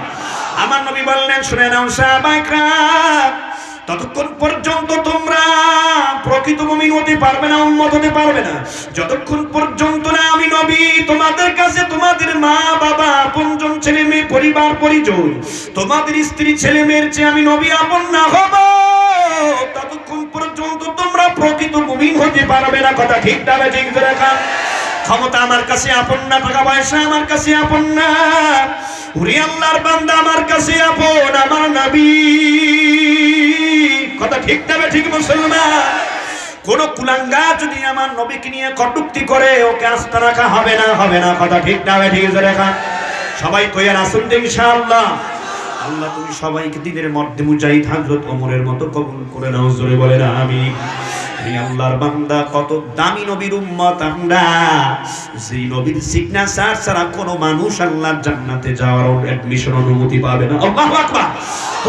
আমার নবী বললেন, শুনে নাও সাহাবায়ে কেরাম, ততক্ষণ পর্যন্ত তোমরা প্রকৃত মুমিন হতে পারবে না, উম্মত হতে পারবে না, যতক্ষণ পর্যন্ত না আমি নবী তোমাদের কাছে তোমাদের মা বাবা, আপনজন, ছেলে মেয়ে, পরিবার পরিজন, তোমাদের স্ত্রী ছেলে মেয়ের চেয়ে আমি নবী আপন না হব, ততক্ষণ পর্যন্ত তোমরা প্রকৃত মুমিন হতে পারবে না। কথা ঠিক না? ঠিক রাখা। ক্ষমতা আমার কাছে আপন না, টাকা পয়সা আমার কাছে আপন না, ওরে আল্লাহর বান্দা আমার কাছে আপন আমার নবী। কথা ঠিক না ঠিক মুসলমান? কোন কুলাঙ্গা যদি আমার নবীকে নিয়ে কটূক্তি করে ওকে আস্থা রাখা হবে না, হবে না, কথা ঠিক না ঠিক রেখা সবাই কইয়া আসুন ইনশাআল্লাহ। আল্লাহ তুমি সবাইকে দিনের মধ্যে মুজাহিদ হযরত ওমরের মতো কবুল করে নাও, জোরে বলেন আমিন। এই আল্লাহর বান্দা, কত দামি নবীর উম্মত আমরা, যেই নবীর সিগনেচার ছাড়া কোনো মানুষ আল্লাহর জান্নাতে যাওয়ার অ্যাডমিশন অনুমতি পাবে না। আল্লাহু আকবার।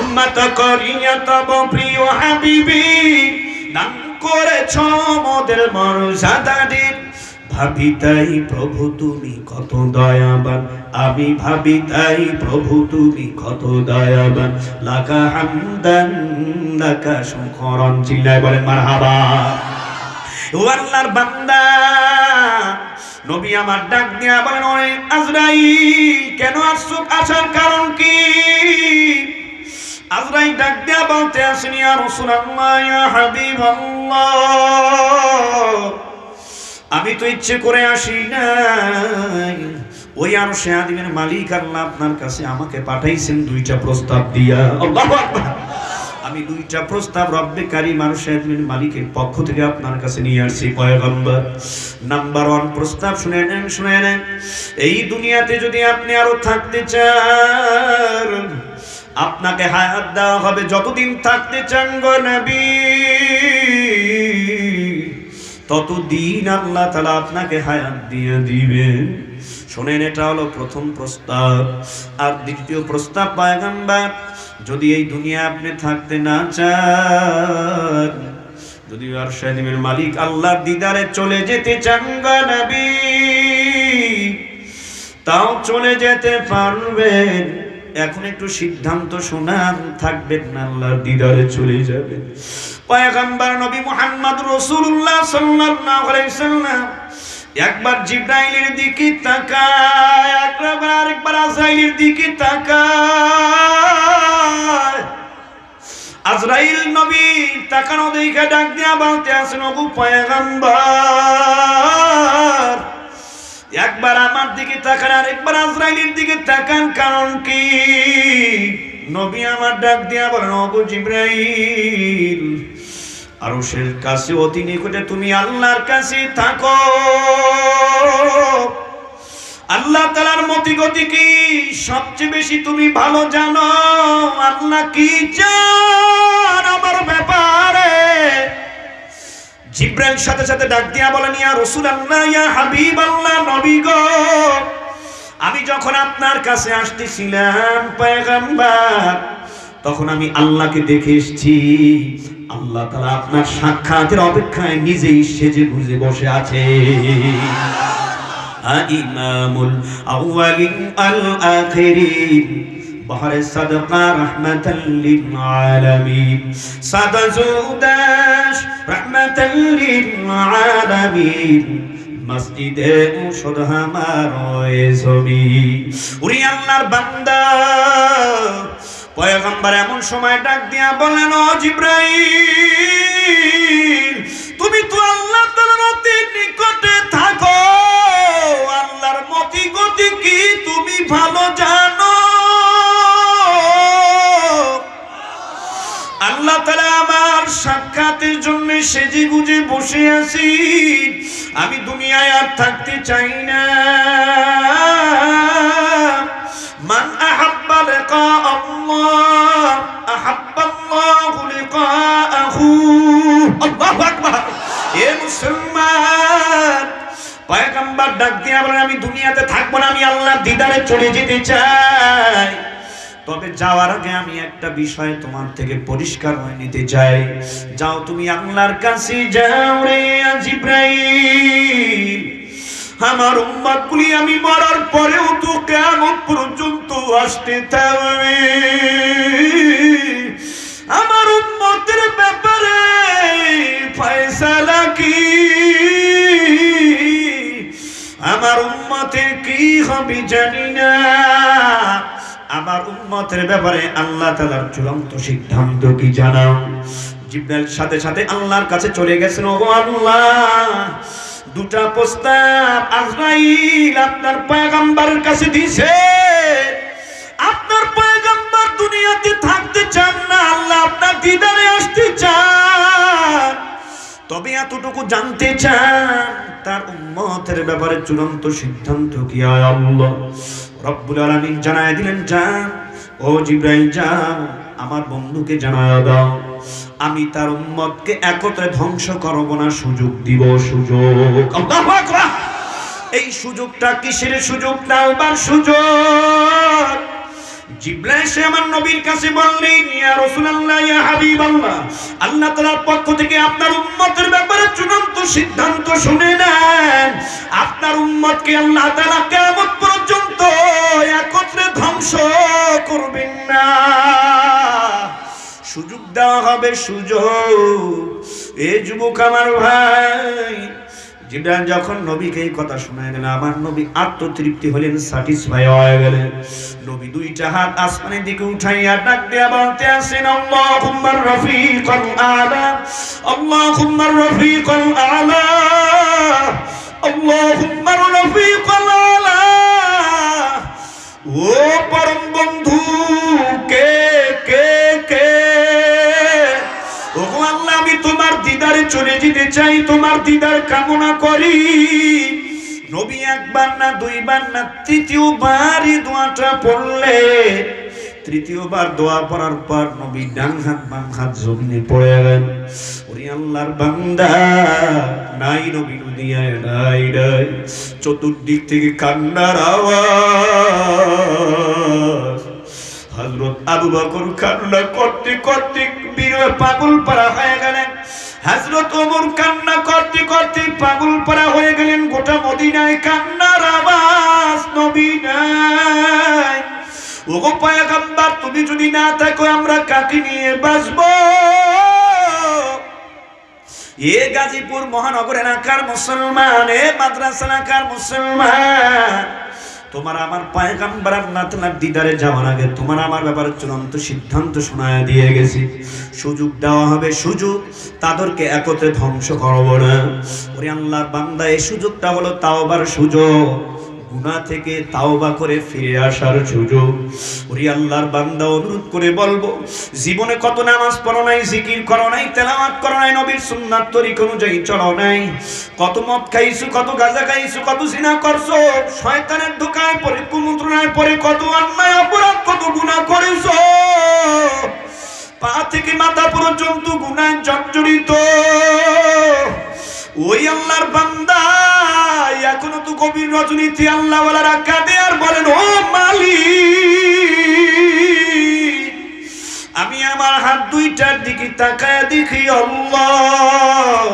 উম্মত করিয়া তব প্রিয় হাবিবি দান করেছ মোদের মর্যাদা দিন। ভাবি তাই প্রভু তুমি কত দয়াবান, আমি ভাবি তাই প্রভু তুমি কত দয়াবান। লাকা হামদান লাকা শুকরান, চিল্লায় বলেন মারহাবা। ও আল্লাহর বান্দা, নবী আমার ডাক দিয়া বলেন, ওরে আজরাইল কেন আসছো, আসার কারণ কি? আজরাইল ডাক দিয়া বলতে আসেন, ইয়া রাসূলুল্লাহ ইয়া হাবিবাল্লাহ, আমি তো ইচ্ছে করে আসি নাই, ওই আরশে আযীমের মালিক আল্লাহ আপনার কাছে আমাকে পাঠাইছেন দুইটা প্রস্তাব দিয়া। আল্লাহু আকবার। আমি দুইটা প্রস্তাব রব্বে কারীম আরশে আযীমের মালিকের পক্ষ থেকে আপনার কাছে নিয়ে আসছি পয়গম্বর। নাম্বার 1 প্রস্তাব শুনে নেন। এই দুনিয়াতে যদি আপনি আরো থাকতে চান, আপনাকে হায়াত দেওয়া হবে যতদিন থাকতে চান গো নবী, ততদিন আল্লাহ তাআলা আপনাকে হায়াত দিয়ে দিবেন। শুনেন, এটা হলো প্রথম প্রস্তাব। আর দ্বিতীয় প্রস্তাব, পয়গম্বর যদি এই দুনিয়া আপনি থাকতে না চান, যদি আরশে আযীমের মালিক আল্লাহর দিদারে চলে যেতে চান গো নবী, তাও চলে যেতে পারবেন। এখন একটু সিদ্ধান্ত শোনান, থাকবেন না আল্লাহর দিদারে চলে যাবেন। পয়গম্বর নবী মুহাম্মদ রাসূলুল্লাহ সাল্লাল্লাহু আলাইহি সাল্লাম একবার জিবরাইলের দিকে তাকায়, আরেকবার আজরাইলের দিকে তাকায়। আজরাইল নবী তাকানো দেখে ডাক দিয়া বলতে আছেন, ওগো পয়গম্বর, একবার আমার দিকে তাকান আরেকবার আজরাইলের দিকে তাকান, কারণ কি? নবী আমার ডাক দিয়া বলেন, ওগো জিবরাইল, আরশের কাছে অতি নিকটে তুমি আল্লাহর কাছে থাকো। আল্লাহ তাআলার মতি গতি কি সবচেয়ে বেশি তুমি ভালো জানো। আল্লাহ কি চান আমার ব্যাপারে? জিবরাইল সাথে সাথে ডাক দিয়া বলেন, ইয়া রাসূলুল্লাহ ইয়া হাবিবাল্লাহ, নবী গো, আমি যখন আপনার কাছে আসতেছিলাম পয়গম্বর, তখন আমি আল্লাহকে দেখে এসেছি। আল্লাহ তাআলা আপনার সাক্ষাতের অপেক্ষায় নিজেই সেজে গুজে বসে আছে। ইমামুল আউয়ালিন আল আখিরিন, বাহরে সাদকা রাহমাতাল লিল আলামিন, সাদাজুদাস রাহমাতাল লিল আলামিন, মসজিদে মুর্শিদ হামারে জমিন। ওরে আল্লাহর বান্দা, পয়গম্বর এমন সময় ডাক দিয়া বলেন, ও জিবরাইল, তুমি তো আল্লাহ তাআলার অতি নিকটে থাকো, আল্লাহর মতি গতি কি তুমি ভালো জানো। আল্লাহ তাআলা আমার সাক্ষাতের জন্য সেজে গুজে বসে আছি, আমি দুনিয়ায় আর থাকতে চাই না। মান আহাব্বা লিকা আল্লাহ আহাব্বাল্লাহু লিকাআহু। আল্লাহু আকবার। এ মুসলমান, পয়গম্বর ডাক দিয়া বলেন, আমি দুনিয়াতে থাকবো না, আমি আল্লাহর দিদারে চলে যেতে চাই। তবে যাওয়ার আগে আমি একটা বিষয় তোমার থেকে পরিষ্কার হয়ে নিতে চাই। যাও তুমি আল্লাহর কাছে যাও রে জিবরাইল, আমার উম্মতগুলি আমি মরার পরেও তো কিয়ামত পর্যন্ত আসতে থাকবে। আমার উম্মতের ব্যাপারে ফয়সালা কি? আমার উম্মতের কি হবে জানি না। আমার উম্মতের ব্যাপারে আল্লাহ তাআলার চূড়ান্ত সিদ্ধান্ত কি জানাও। জিবরাইল সাথে সাথে আল্লাহর কাছে চলে গেছেন, ওগো আল্লাহ, দুটা প্রস্তাব আজরাইল আপনার পয়গম্বরের কাছে দিয়েছে। আপনার পয়গম্বর দুনিয়াতে থাকতে চান না, আল্লাহ আপনার দিদারে আসতে চান। তবে এতটুকু জানতে চান তার উম্মতের ব্যাপারে চূড়ান্ত সিদ্ধান্ত কি হয় আল্লাহ রব্বুল আলামিন জানায় দিলেন, যান ও জিবরাইল যান আমার বন্ধুকে জানায় দাও আমি তার উম্মতকে একত্রে ধ্বংস করব না, সুযোগ দিব, সুযোগ। আল্লাহু আকবার। এই সুযোগটা কিসের সুযোগ? তাওবার সুযোগ। জিবরাইল এসে আমার নবীর কাছে বললেন, ইয়া রাসূলুল্লাহ, ইয়া হাবিবাল্লাহ, আল্লাহ তাআলার পক্ষ থেকে আপনার উম্মতের ব্যাপারে চূড়ান্ত সিদ্ধান্ত শুনে নেন। আপনার উম্মতকে আল্লাহ তাআলা কিয়ামত পর্যন্ত একত্রে ধ্বংস করবেন না, সুযোগ দেওয়া হবে, সুযোগ। এই যুবক আমার ভাই, জিবরাইল যখন নবীকে এই কথা শোনায় গেল, আমার নবী আত্মতৃপ্তি হলেন, স্যাটিসফাই হয়ে গেলেন। নবী দুইটা হাত আসমানের দিকে উঠাইয়া ডাক দিয়া বলতে আছেন, আল্লাহুম্মার রফিকাল আলা, আল্লাহুম্মার রফিকাল আলা, আল্লাহুম্মার রফিকাল আলা। ও পরম বন্ধু, কে কে কে? ওগো আল্লাহ, আমি তোমার দিদারে চলে যেতে চাই, তোমার দিদার কামনা করি। নবী একবার না, দুইবার না, তৃতীয়বারই দোয়াটা পড়লে, তৃতীয়বার দোয়া পড়ার পর নবী ডান হাত বাম হাত জমিনে পড়ে গেলেন। ওরে আল্লাহর বান্দা, নাই নবী দুনিয়ায় নাই নাই। চতুর্দিক থেকে কান্নার আওয়াজ। হযরত আবু বকর কান্না করতে করতে পাগল পারা হয়ে গেলেন। হযরত ওমর কান্না করতে করতে পাগল পারা হয়ে গেলেন। গোটা মদিনায় কান্নার আওয়াজ, নবী নাই। ওগো পয়গম্বর, তুমি যদি না থাকো আমরা কাকে নিয়ে বাঁচবো? এ গাজীপুর মহানগর এলাকার মুসলমান, এ মাদ্রাসা এলাকার মুসলমান, তোমার আমার পয়গম্বর আল্লাহ তাআলার দিদারে যাওয়ার আগে তোমার আমার ব্যাপারে চূড়ান্ত সিদ্ধান্ত শোনায় দিয়ে গেছি। সুযোগ দেওয়া হবে, সুযোগ। তাদেরকে একত্রে ধ্বংস করব না। ওরে আল্লাহর বান্দা, এই সুযোগটা হলো তাওবার সুযোগ, গুনাহ থেকে তাওবা করে ফিরে আসার সুযোগ। ওরে আল্লাহর বান্দা, অনুরোধ করে বলবো, জীবনে কত নামাজ পড়ো নাই, জিকির করো নাই, তেলাওয়াত করো নাই, নবীর সুন্নাত তরিকা অনুযায়ী চলো নাই, কত মদ খাইছো, কত গাঁজা খাইছো, কত জিনা করছো, শয়তানের ধোঁকায় পড়ে, কুমন্ত্রণায় পড়ে কত অন্যায় অপরাধ, কত গুনাহ করেছো, পা থেকে মাথা পর্যন্ত গুনাহে জর্জরিত। ওই আল্লাহর বান্দা এখনো তো কবির রজনীতে আল্লাহ ওয়ালারা কাঁদে আর বলেন, ও মালিক, আমি আমার হাত দুইটার দিকে তাকায় দেখি, আল্লাহ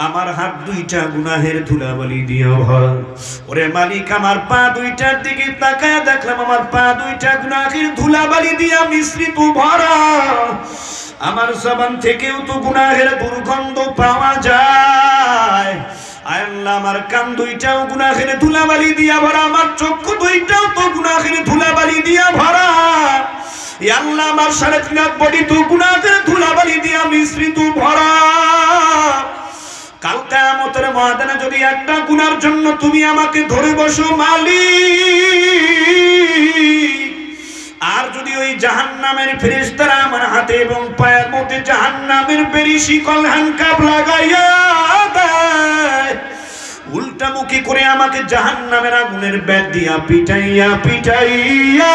আমার হাত দুইটা গুনাহের ধুলাবালি দিয়ে ভরা। ওরে মালিক, আমার পা দুইটার দিকে তাকায় দেখলাম আমার পা দুইটা গুনাহের ধুলাবালি দিয়ে মিশ্রিত ভরা। আমার জবান থেকেও তো গুনাহের দুর্গন্ধ পাওয়া যায়। আল্লাহ, আমার কান দুইটাও গুনাহের ধুলাবালি দিয়া ভরা, আমার চক্ষু দুইটাও তো গুনাহের ধুলাবালি দিয়া ভরা। আল্লাহ, আমার 3.5 লাখ বডি তো গুনাহের ধুলাবালি দিয়া মিশ্রিত ভরা। কাল কিয়ামতের ময়দানে যদি একটা গুনার জন্য তুমি আমাকে ধরে বসো মালিক, আর যদি ওই জাহান্নামের ফেরেশতারা আমার হাতে এবং পায়ের মধ্যে জাহান্নামের বেরি শিকল হ্যান্ডকাপ লাগাইয়া দেয়, উল্টামুখী করে আমাকে জাহান্নামের আগুনের ব্যাট দিয়া পিটাইয়া পিটাইয়া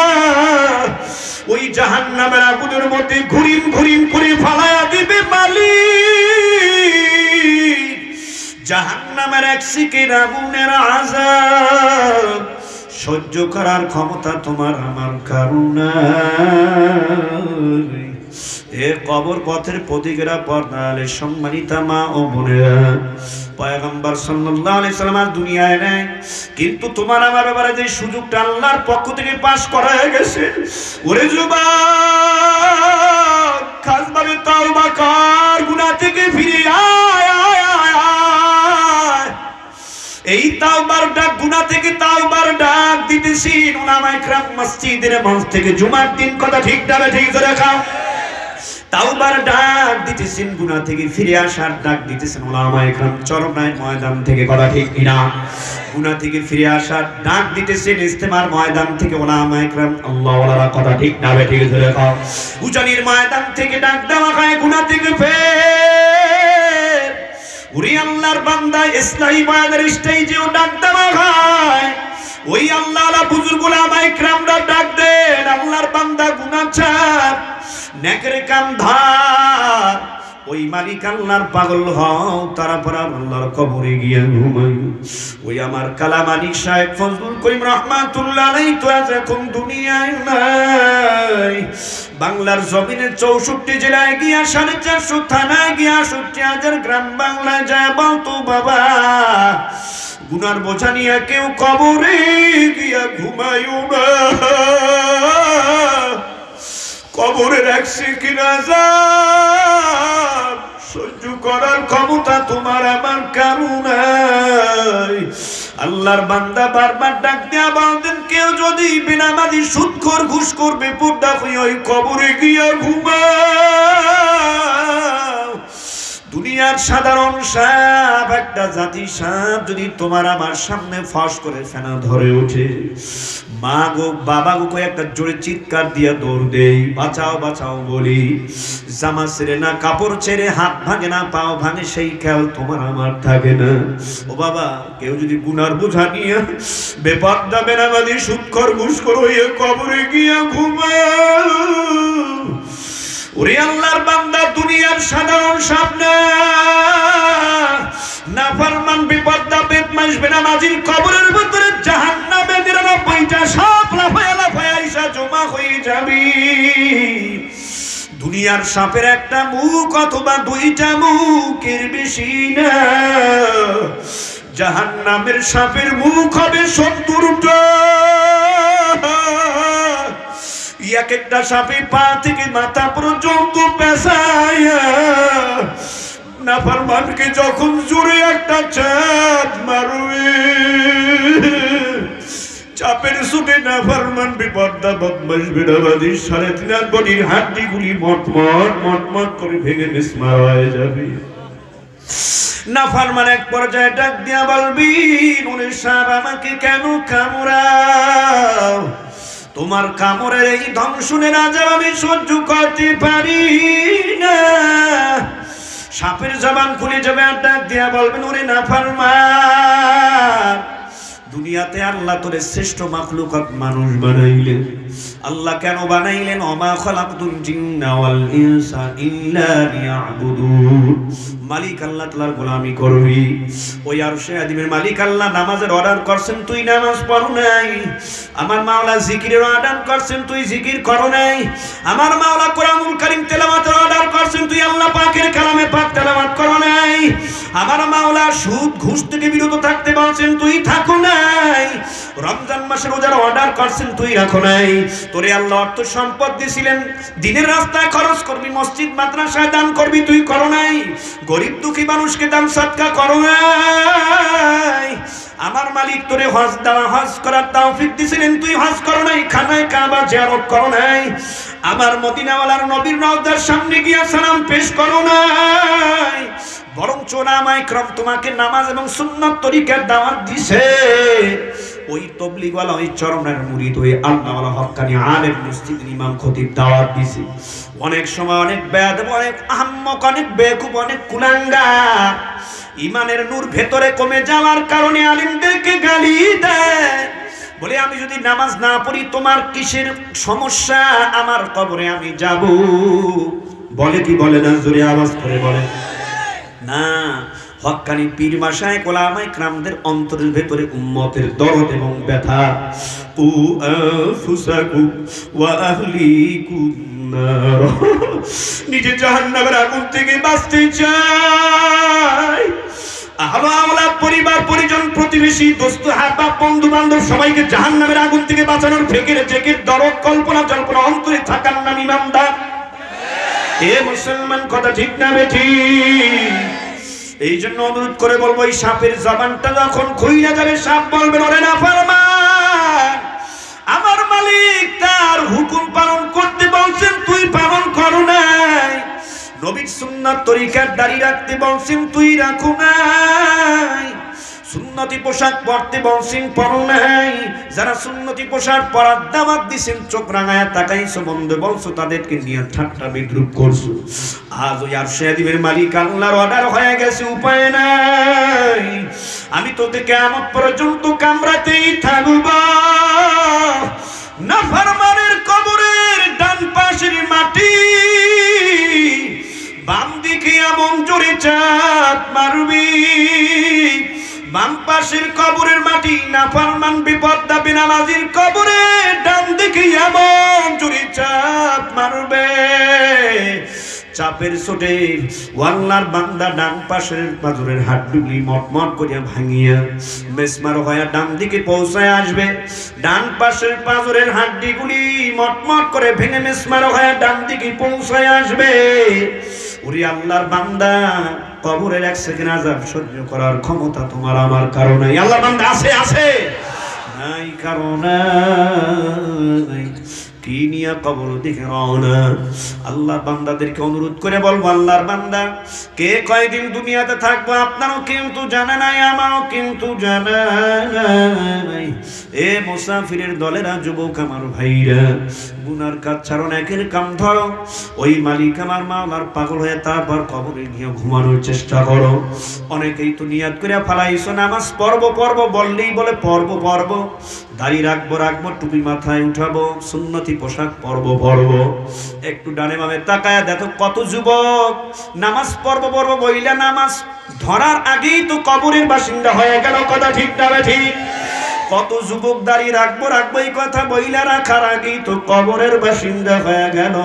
ওই জাহান্নামের আগুনের মধ্যে ঘুরিম ঘুরিম করে ফালাইয়া দিবে মালিক, জাহান্নামের এক শিকের আগুনের আযাব সহ্য করার ক্ষমতা তোমার আমার কারণে। এ কবর পথের প্রতীকেরা, পর্দালে সম্মানিতা মা ও বোনেরা, পয়গম্বর সাল্লাল্লাহু আলাইহি সাল্লাম দুনিয়ায় নেই, কিন্তু তোমার আমার ব্যাপারে যে সুযোগটা আল্লাহর পক্ষ থেকে পাস করা হয়ে গেছে, ওরে যুবক, খাসভাবে তওবা কর, গুনাহ থেকে ফিরে আয় আয় আয় আয়। এই তাওবার ডাক, গুনাহ থেকে তাওবার ডাক দিতেছি উলামায়ে কেরাম মসজিদের মঞ্চ থেকে জুমার দিন, কথা ঠিক না ঠিক জোরে খাও, তাওবার ডাক দিতেছেন, গুনাহ থেকে ফিরে আসার ডাক দিতেছেন উলামায়ে কেরাম চরমনায় ময়দান থেকে, কথা ঠিক কিনা? গুনাহ থেকে ফিরে আসার ডাক দিতেছেন ইজতেমার ময়দান থেকে উলামায়ে কেরাম, আল্লাহ ওয়ালারা, কথা ঠিক না ঠিক জোরে খাও। উজানির ময়দান থেকে ডাক দেওয়া হয়, গুনাহ থেকে ফের ওরে আল্লাহর বান্দা ইসলামী বয়ানের স্টেজেও ডাক দেওয়া হয়, ওই আল্লাহওয়ালা বুজুর্গ উলামায়ে কেরামরা ডাক দেন, আল্লাহর বান্দা গুনাহগার নেকের কাম ধার, ওই মালিক আল্লাহর পাগল হও, তারপর আল্লাহর কবরে গিয়া ঘুমাই। ওই আমার কালামানিক সাহেব ফজলুল করিম রহমাতুল্লাহ আলাইহি তো আজ এখন দুনিয়ায় নাই। বাংলার জমিনে 64 জেলায় গিয়া 450 থানায় গিয়া 70,000 গ্রাম বাংলায় যায় বলতো বাবা গুনার বোঝা নিয়ে কেউ কবরে গিয়া ঘুমায়ও না, কবরের এক সেকেন্ড আযাব সহ্য করার ক্ষমতা তোমার আমার কারো নাই। আল্লাহর বান্দা বারবার ডাক দিয়া বলেন, কেউ যদি বেনামাজি সুদখোর ঘুষখোর বেপরদা হয়ে ওই কবরে গিয়া ঘুমাও, দুনিয়ার সাধারণ সাপ একটা জাতি সাপ যদি তোমার আমার সামনে ফস করে ফেনা ধরে ওঠে, মা গো বাবা গো একটা জোরে চিৎকার দিয়া দৌড় দেই, বাঁচাও বাঁচাও বলি, জামা ছেড়ে না কাপড় ছেড়ে হাত ভাঙে না পাও ভাঙে সেই খেয়াল তোমার আমার থাকে না। ও বাবা কেউ যদি গুনার বোঝা নিয়ে বেপরদা বেনামাজি সুদখোর ঘুষখোর হয়ে কবরে গিয়া ঘুমাও, ওরে আল্লাহর বান্দা দুনিয়ার সাধারণ সাপ না, নাফরমান বেপরদা বেদমাইশ বেনামাজির কবরের ভিতরে জাহান্নামে 99টা সাপ লাফায়া লাফায়া আইসা জমা হয়ে যাবে। দুনিয়ার সাপের একটা মুখ অথবা 2টা মুখের বেশি না, জাহান্নামের সাপের মুখ হবে 70টা। এক একটা সাপে পা থেকে মাথা পর্যন্ত পেঁচাইয়া নাফরমানকে যখন জোরে একটা চাপ মারবে, চাপের সুটে নাফরমান বেপরদা বদমাশ বেনামাজি 3.5 বডির হাড্ডিগুলি মটমট মটমট করে ভেঙে মিসমার হয়ে যাবে। নাফরমান এক পর্যায়ে ডাক দিয়া বলবি, ওরে সাপ আমাকে কেন কামড়াও, তোমার কামড়ের এই দংশনের আযাব আমি সহ্য করতে পারি না। সাপের জবান খুলে যাবে আর ডাক দিয়া বলবেন, ওরে নাফরমান দুনিয়াতে আল্লাহ তোরে শ্রেষ্ঠ মাখলুকাত মানুষ বানাইলেন, আল্লাহ কেন বানাইলেন, ওমা খালাকতুল জিন্না ওয়াল ইনসা ইল্লা লিয়াবুদুন, মালিক আল্লাহ তাআলার গোলামি করবি। ওই আরশে আযিমের মালিক আল্লাহ নামাজের অর্ডার করছেন, তুই নামাজ পড়ো নাই। আমার মাওলা জিকিরের অর্ডার করছেন, তুই জিকির করো নাই। আমার মাওলা কোরআনুল কারীম তেলাওয়াতের অর্ডার করছেন, তুই আল্লাহ পাকের কালামে পাক তেলাওয়াত করো নাই। আমার মাওলা সুদ ঘুষ থেকে বিরত থাকতে বলছেন, তুই থাকো নাই। রমজান মাসে রোজার অর্ডার করছেন, তুই রাখো নাই। তোরে আল্লাহ অর্থ সম্পদ দিয়েছিলেন, দিনের রাস্তায় খরচ করবি, মসজিদ মাদ্রাসায় দান করবি, তুই করো নাই। গরিব দুঃখী মানুষকে দান সদকা করো নাই। আমার মালিক তোরে হজ দেওয়া হজ করার তৌফিক দিয়েছিলেন, তুই হজ করো নাই। খানায় কাবা জিয়ারত করো নাই। আমার মদিনাওয়ালার নবীর রওজার সামনে গিয়া সালাম পেশ করো নাই। বরং ওলামায়ে কেরাম তোমাকে নামাজ এবং সুন্নাত তরিকার দাওয়াত দিছে। ওই তবলিগওয়ালা ওই চরমের মুরিদ ওই আল্লাহওয়ালা হক্কানি আলেম মসজিদের ইমাম খতিব দাওয়াত দিছে। অনেক সময় অনেক বেয়াদব, অনেক আহম্মক, অনেক বেকুব, অনেক কুলাঙ্গার ইমানের নূর ভেতরে কমে যাওয়ার কারণে আলেমদেরকে গালি দেয়, বলে আমি যদি নামাজ না পড়ি তোমার কিসের সমস্যা, আমার কবরে আমি যাব। বলে কি বলে না? জোরে আওয়াজ করে বলে না। হক্কানি পীর মাশায়েখ ওলামায়ে কেরামদের অন্তরের ভেতরে উম্মতের দরদ এবং ব্যথা। কু আনফুসাকুম ওয়া আহলিকুম নার, নিজে জাহান্নামের আগুন থেকে বাঁচতে চাই, আহলে আওলাদ পরিবার পরিজন প্রতিবেশী দোস্ত হাবাব বন্ধু বান্ধব সবাইকে জাহান্নামের আগুন থেকে বাঁচানোর ফিকির জেকের দরদ কল্পনা জল্পনা অন্তরে থাকার নাম ইমানদার। এ মুসলমান কথা ঠিক না বেঠিক? এই জন্য অনুরোধ করে বলবো, এই সাপের জবানটা যখন খুইলা যাবে সাপ বলবেন, ওরে নাফরমান আমার মালিক তার হুকুম পালন করতে বলছেন, তুই পালন করো নাই। নবীর সুন্নাত তরিকার দাড়ি রাখতে বলছেন, তুই রাখো নাই। সুন্নতি পোশাক পরতে বলছেন পরো নাই, যারা সুন্নতি পোশাক পরার দাওয়াত দিছেন চোখ রাঙায়া তাকাইছো, বন্ধু বলছো, তাদেরকে নিয়ে ঠাট্টা বিদ্রুপ করছো। আজ ওই আরশে আজিমের মালিক আল্লাহর অর্ডার হয়ে গেছে, উপায় নাই, আমি তোকে কিয়ামত পর্যন্ত কামড়াতেই থাকব। নাফরমানের কবরের ডান পাশের মাটি বাম দিকে এমন জোরে চাপ মারবি, বাম পাশের কবরের মাটি নাফরমান বিপদা বেনামাজির কবরে ডান দিকে এমন জোরে চাপ মারবে, চাপের চোটে আল্লাহর বান্দা ডান পাশের পাঁজরের হাড্ডিগুলি মটমট করিয়া ভাঙিয়া মেসমার হয়ে ডান দিকে পৌঁছায় আসবে। ডান পাশের পাঁজরের হাড্ডিগুলি মটমট করে ভেঙে মেসমার হয়ে ডান দিকে পৌঁছায় আসবে। ওরে আল্লাহর বান্দা, কবরের এক সেকেন্ড আযাব সহ্য করার ক্ষমতা তোমার আমার কারণে আল্লাহর বান্দা আছে আছে নাই, কারণে কি নিয়ে কবর দিকে রওনা। আল্লাহর বান্দাদেরকে অনুরোধ করে বলবো, আল্লাহর বান্দা কে কয়দিন দুনিয়াতে থাকবো আপনারও কিন্তু জানা নাই, আমারও কিন্তু জানা নাই। এ মুসাফিরের দলেরা, যুবক আমার ভাইরা, গুনার কাজ ছাড়ো, নেকের কাম ধরো, ওই মালিক আমার মাওলার পাগল হয়ে তারপর কবরে গিয়ে ঘুমানোর চেষ্টা করো। অনেকেই তো নিয়াত করে ফালাইছো নামাজ পড়বো পড়বো, বললেই বলে পড়বো পড়বো, দাড়ি রাখবো রাখবো, টুপি মাথায় উঠাবো, সুন্নতি পোশাক পরবো পরবো। একটু ডানে বামে তাকায়া দেখো কত যুবক নামাজ পড়বো পড়বো বইলা নামাজ ধরার আগেই তো কবরের বাসিন্দা হয়ে গেল। কথা ঠিক না ঠিক? কত যুবক দাঁড়িয়ে রাখবো রাখবো এই কথা বইলা রাখার আগেই তো কবরের বাসিন্দা হয়ে গেল।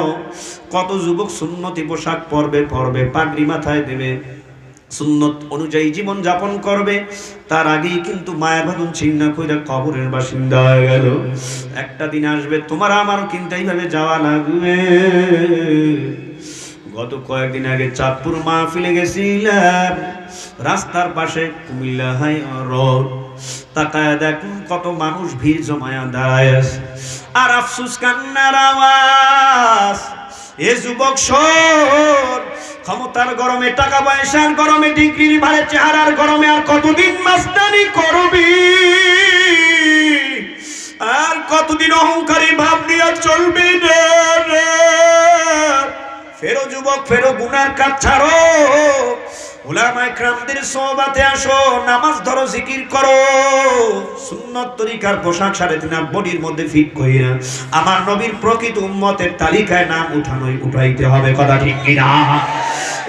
কত যুবক সুন্নতি পোশাক পরবে পরবে, পাগড়ি মাথায় দেবে, সুন্নত অনুযায়ী জীবন যাপন করবে, তার আগেই কিন্তু মায়ের বাঁধন ছিন্ন কইরা কবরের বাসিন্দা হয়ে গেল। একটা দিন আসবে তোমার আমারও কিন্তু এইভাবে যাওয়া লাগবে। গত কয়েকদিন আগে চাঁদপুর মাহফিলে গেছিলাম, রাস্তার পাশে কুমিল্লা হাই রোড, তাকায় দেখুন কত মানুষ ভিড় জমায়া দাঁড়ায় আছে, আর আফসুস কান্নার আওয়াজ। এ যুবক শোন, ক্ষমতার গরমে, টাকা পয়সার গরমে, ডিগ্রির ভারে, চেহারার গরমে আর কতদিন মাস্তানি করবি, আর কতদিন অহংকারী ভাব নিয়ে চলবি রে। ফেরো যুবক ফেরো, গুনার কাজ ছাড়ো, উলামায়ে কেরামদের সোহবতে আসো, নামাজ ধরো, জিকির করো, সুন্নত তরিকার পোশাক সাড়ে তিন বডির মধ্যে ফিট কইরা আমার নবীর প্রকৃত উম্মতের তালিকায় নাম উঠাইতে হবে। কথা ঠিক কিনা?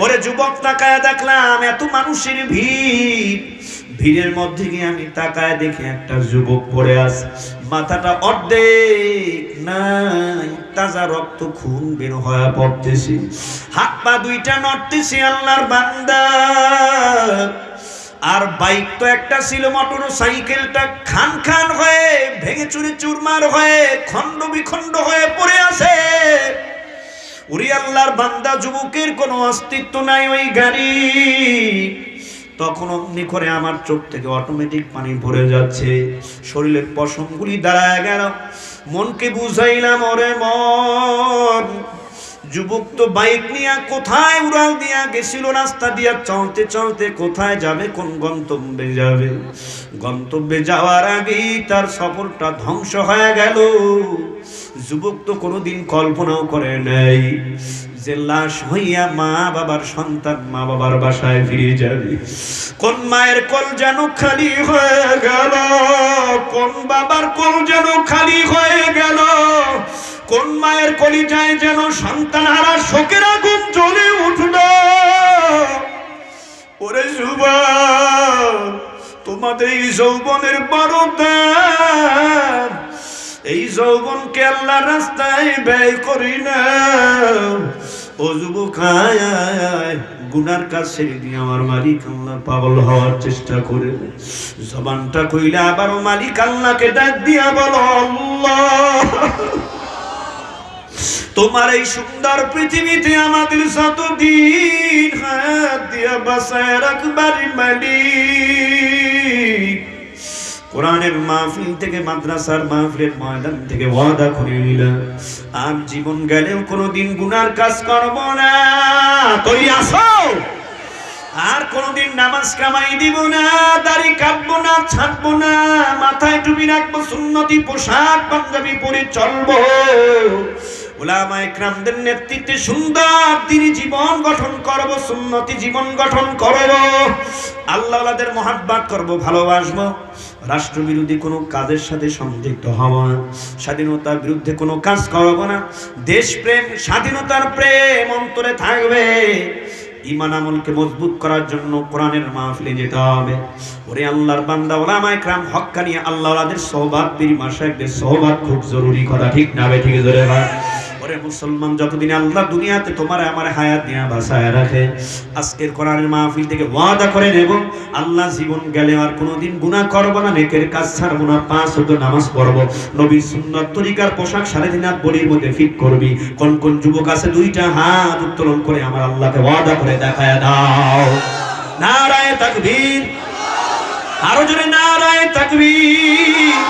ওরে যুবক, তাকায় দেখলাম এত মানুষের ভিড়, ভিড়ের মধ্যে গিয়ে আমি তাকায় দেখি একটা যুবক পড়ে আছে, মাথাটা অর্ধেক নাই, তাজা রক্ত খুন বের হয়ে পড়তেছে, হাত পা দুইটা নড়তেছে। আল্লাহর বান্দা, আর বাইক তো একটা ছিল, মোটর সাইকেলটা খান খান হয়ে ভেঙে চুরে চুরমার হয়ে খণ্ড বিখণ্ড হয়ে পড়ে আছে। ওরে আল্লাহর বান্দা, যুবকের কোনো অস্তিত্ব নাই ওই গাড়ি। তখন অমনি করে আমার চোখ থেকে অটোমেটিক পানি পড়ে যাচ্ছে, শরীরের পশমগুলি দাঁড়ায় গেল। মনকে বুঝাইলাম, ওরে মন, যুবক তো বাইক নিয়ে কোথায় উড়াল দিয়া গেছিল, রাস্তা দিয়া চলতে চলতে কোথায় যাবে, কোন গন্তব্যে যাবে, গন্তব্যে যাওয়ার আগেই তার সফরটা ধ্বংস হয়ে গেল। যুবক তো কোনোদিন কল্পনাও করে নাই যে লাশ হইয়া মা বাবার সন্তান মা বাবার বাসায় ফিরে যাবে। কোন মায়ের কোল যেন খালি হয়ে গেল, কোন বাবার কোল যেন খালি হয়ে গেল, কোন মায়ের কলিজায় যেন সন্তান হারা শোকের আগুন জ্বলে উঠল। ওরে যুবক, তোমাদের এই যৌবনের বড় দাম, এই যৌবনকে আল্লাহর রাস্তায় ব্যয় করি না। ও যুবক, আয় গুনার কাজ ছেড়ে দিয়ে আমার মালিক আল্লাহ পাগল হওয়ার চেষ্টা করে, জবানটা কইলে আবারও মালিক আল্লাহকে ডাক দিয়া বলো, আল্লাহ তোমার এই সুন্দর পৃথিবীতে আমাদের যতদিন হাত দিয়া বাঁচায় রাখবার মালিক, কোরআনের মাহফিল থেকে, মাদ্রাসার মাহফিলের ময়দান থেকে ওয়াদা করে নিলাম, আর জীবন গেলেও কোনোদিন গুনার কাজ করব না। তৈরি আছো? আর কোনদিন নামাজ কামাই দিব না, দাড়ি কাটবো না, ছাড়বো না, মাথায় টুপি রাখবো, সুন্নতি পোশাক পাঞ্জাবি পরে চলবো। উলামায়ে কেরামদের নেতৃত্বে সুন্দর দ্বীনি জীবন গঠন করব, সুন্নতি জীবন গঠন করব, আল্লাহওয়ালাদের মহাব্বত করব, ভালোবাসবো। রাষ্ট্রবিরোধী কোনো কাজের সাথে সম্পৃক্ত হব না, স্বাধীনতার বিরুদ্ধে কোনো কাজ করব না। দেশপ্রেম, স্বাধীনতার প্রেম অন্তরে থাকবে। ঈমান আমলকে মজবুত করার জন্য কোরআনের মাহফিলে যেতে হবে। ওরে আল্লাহর বান্দা, উলামায়ে কেরাম হক্কানি আল্লাহওয়ালাদের সোহবত, পীর মাশায়েখদের সোহবত খুব জরুরি কথা, ঠিক না বে ঠিক জোরে বল। ওরে মুসলমান, যতদিন আল্লাহ দুনিয়াতে তোমার আমার হায়াত নিয়ে বাঁচায় রাখে, আজকের কোরআনের মাহফিল থেকে ওয়াদা করে নেব, আল্লাহ জীবন গেলে আর কোনোদিন গুনাহ করব না, নেকের কাজ ছাড়ব না, 5 ওয়াক্ত নামাজ পড়ব, নবীর সুন্নাত তরিকার পোশাক 3.5 হাত বডির মধ্যে ফিট করবি। কোন কোন যুবক আছে 2টা হাত উত্তোলন করে আমার আল্লাহকে ওয়াদা করে দেখায় দাও। নারায়ে তাকবীর, আরো জোরে নারায়ে তাকবীর।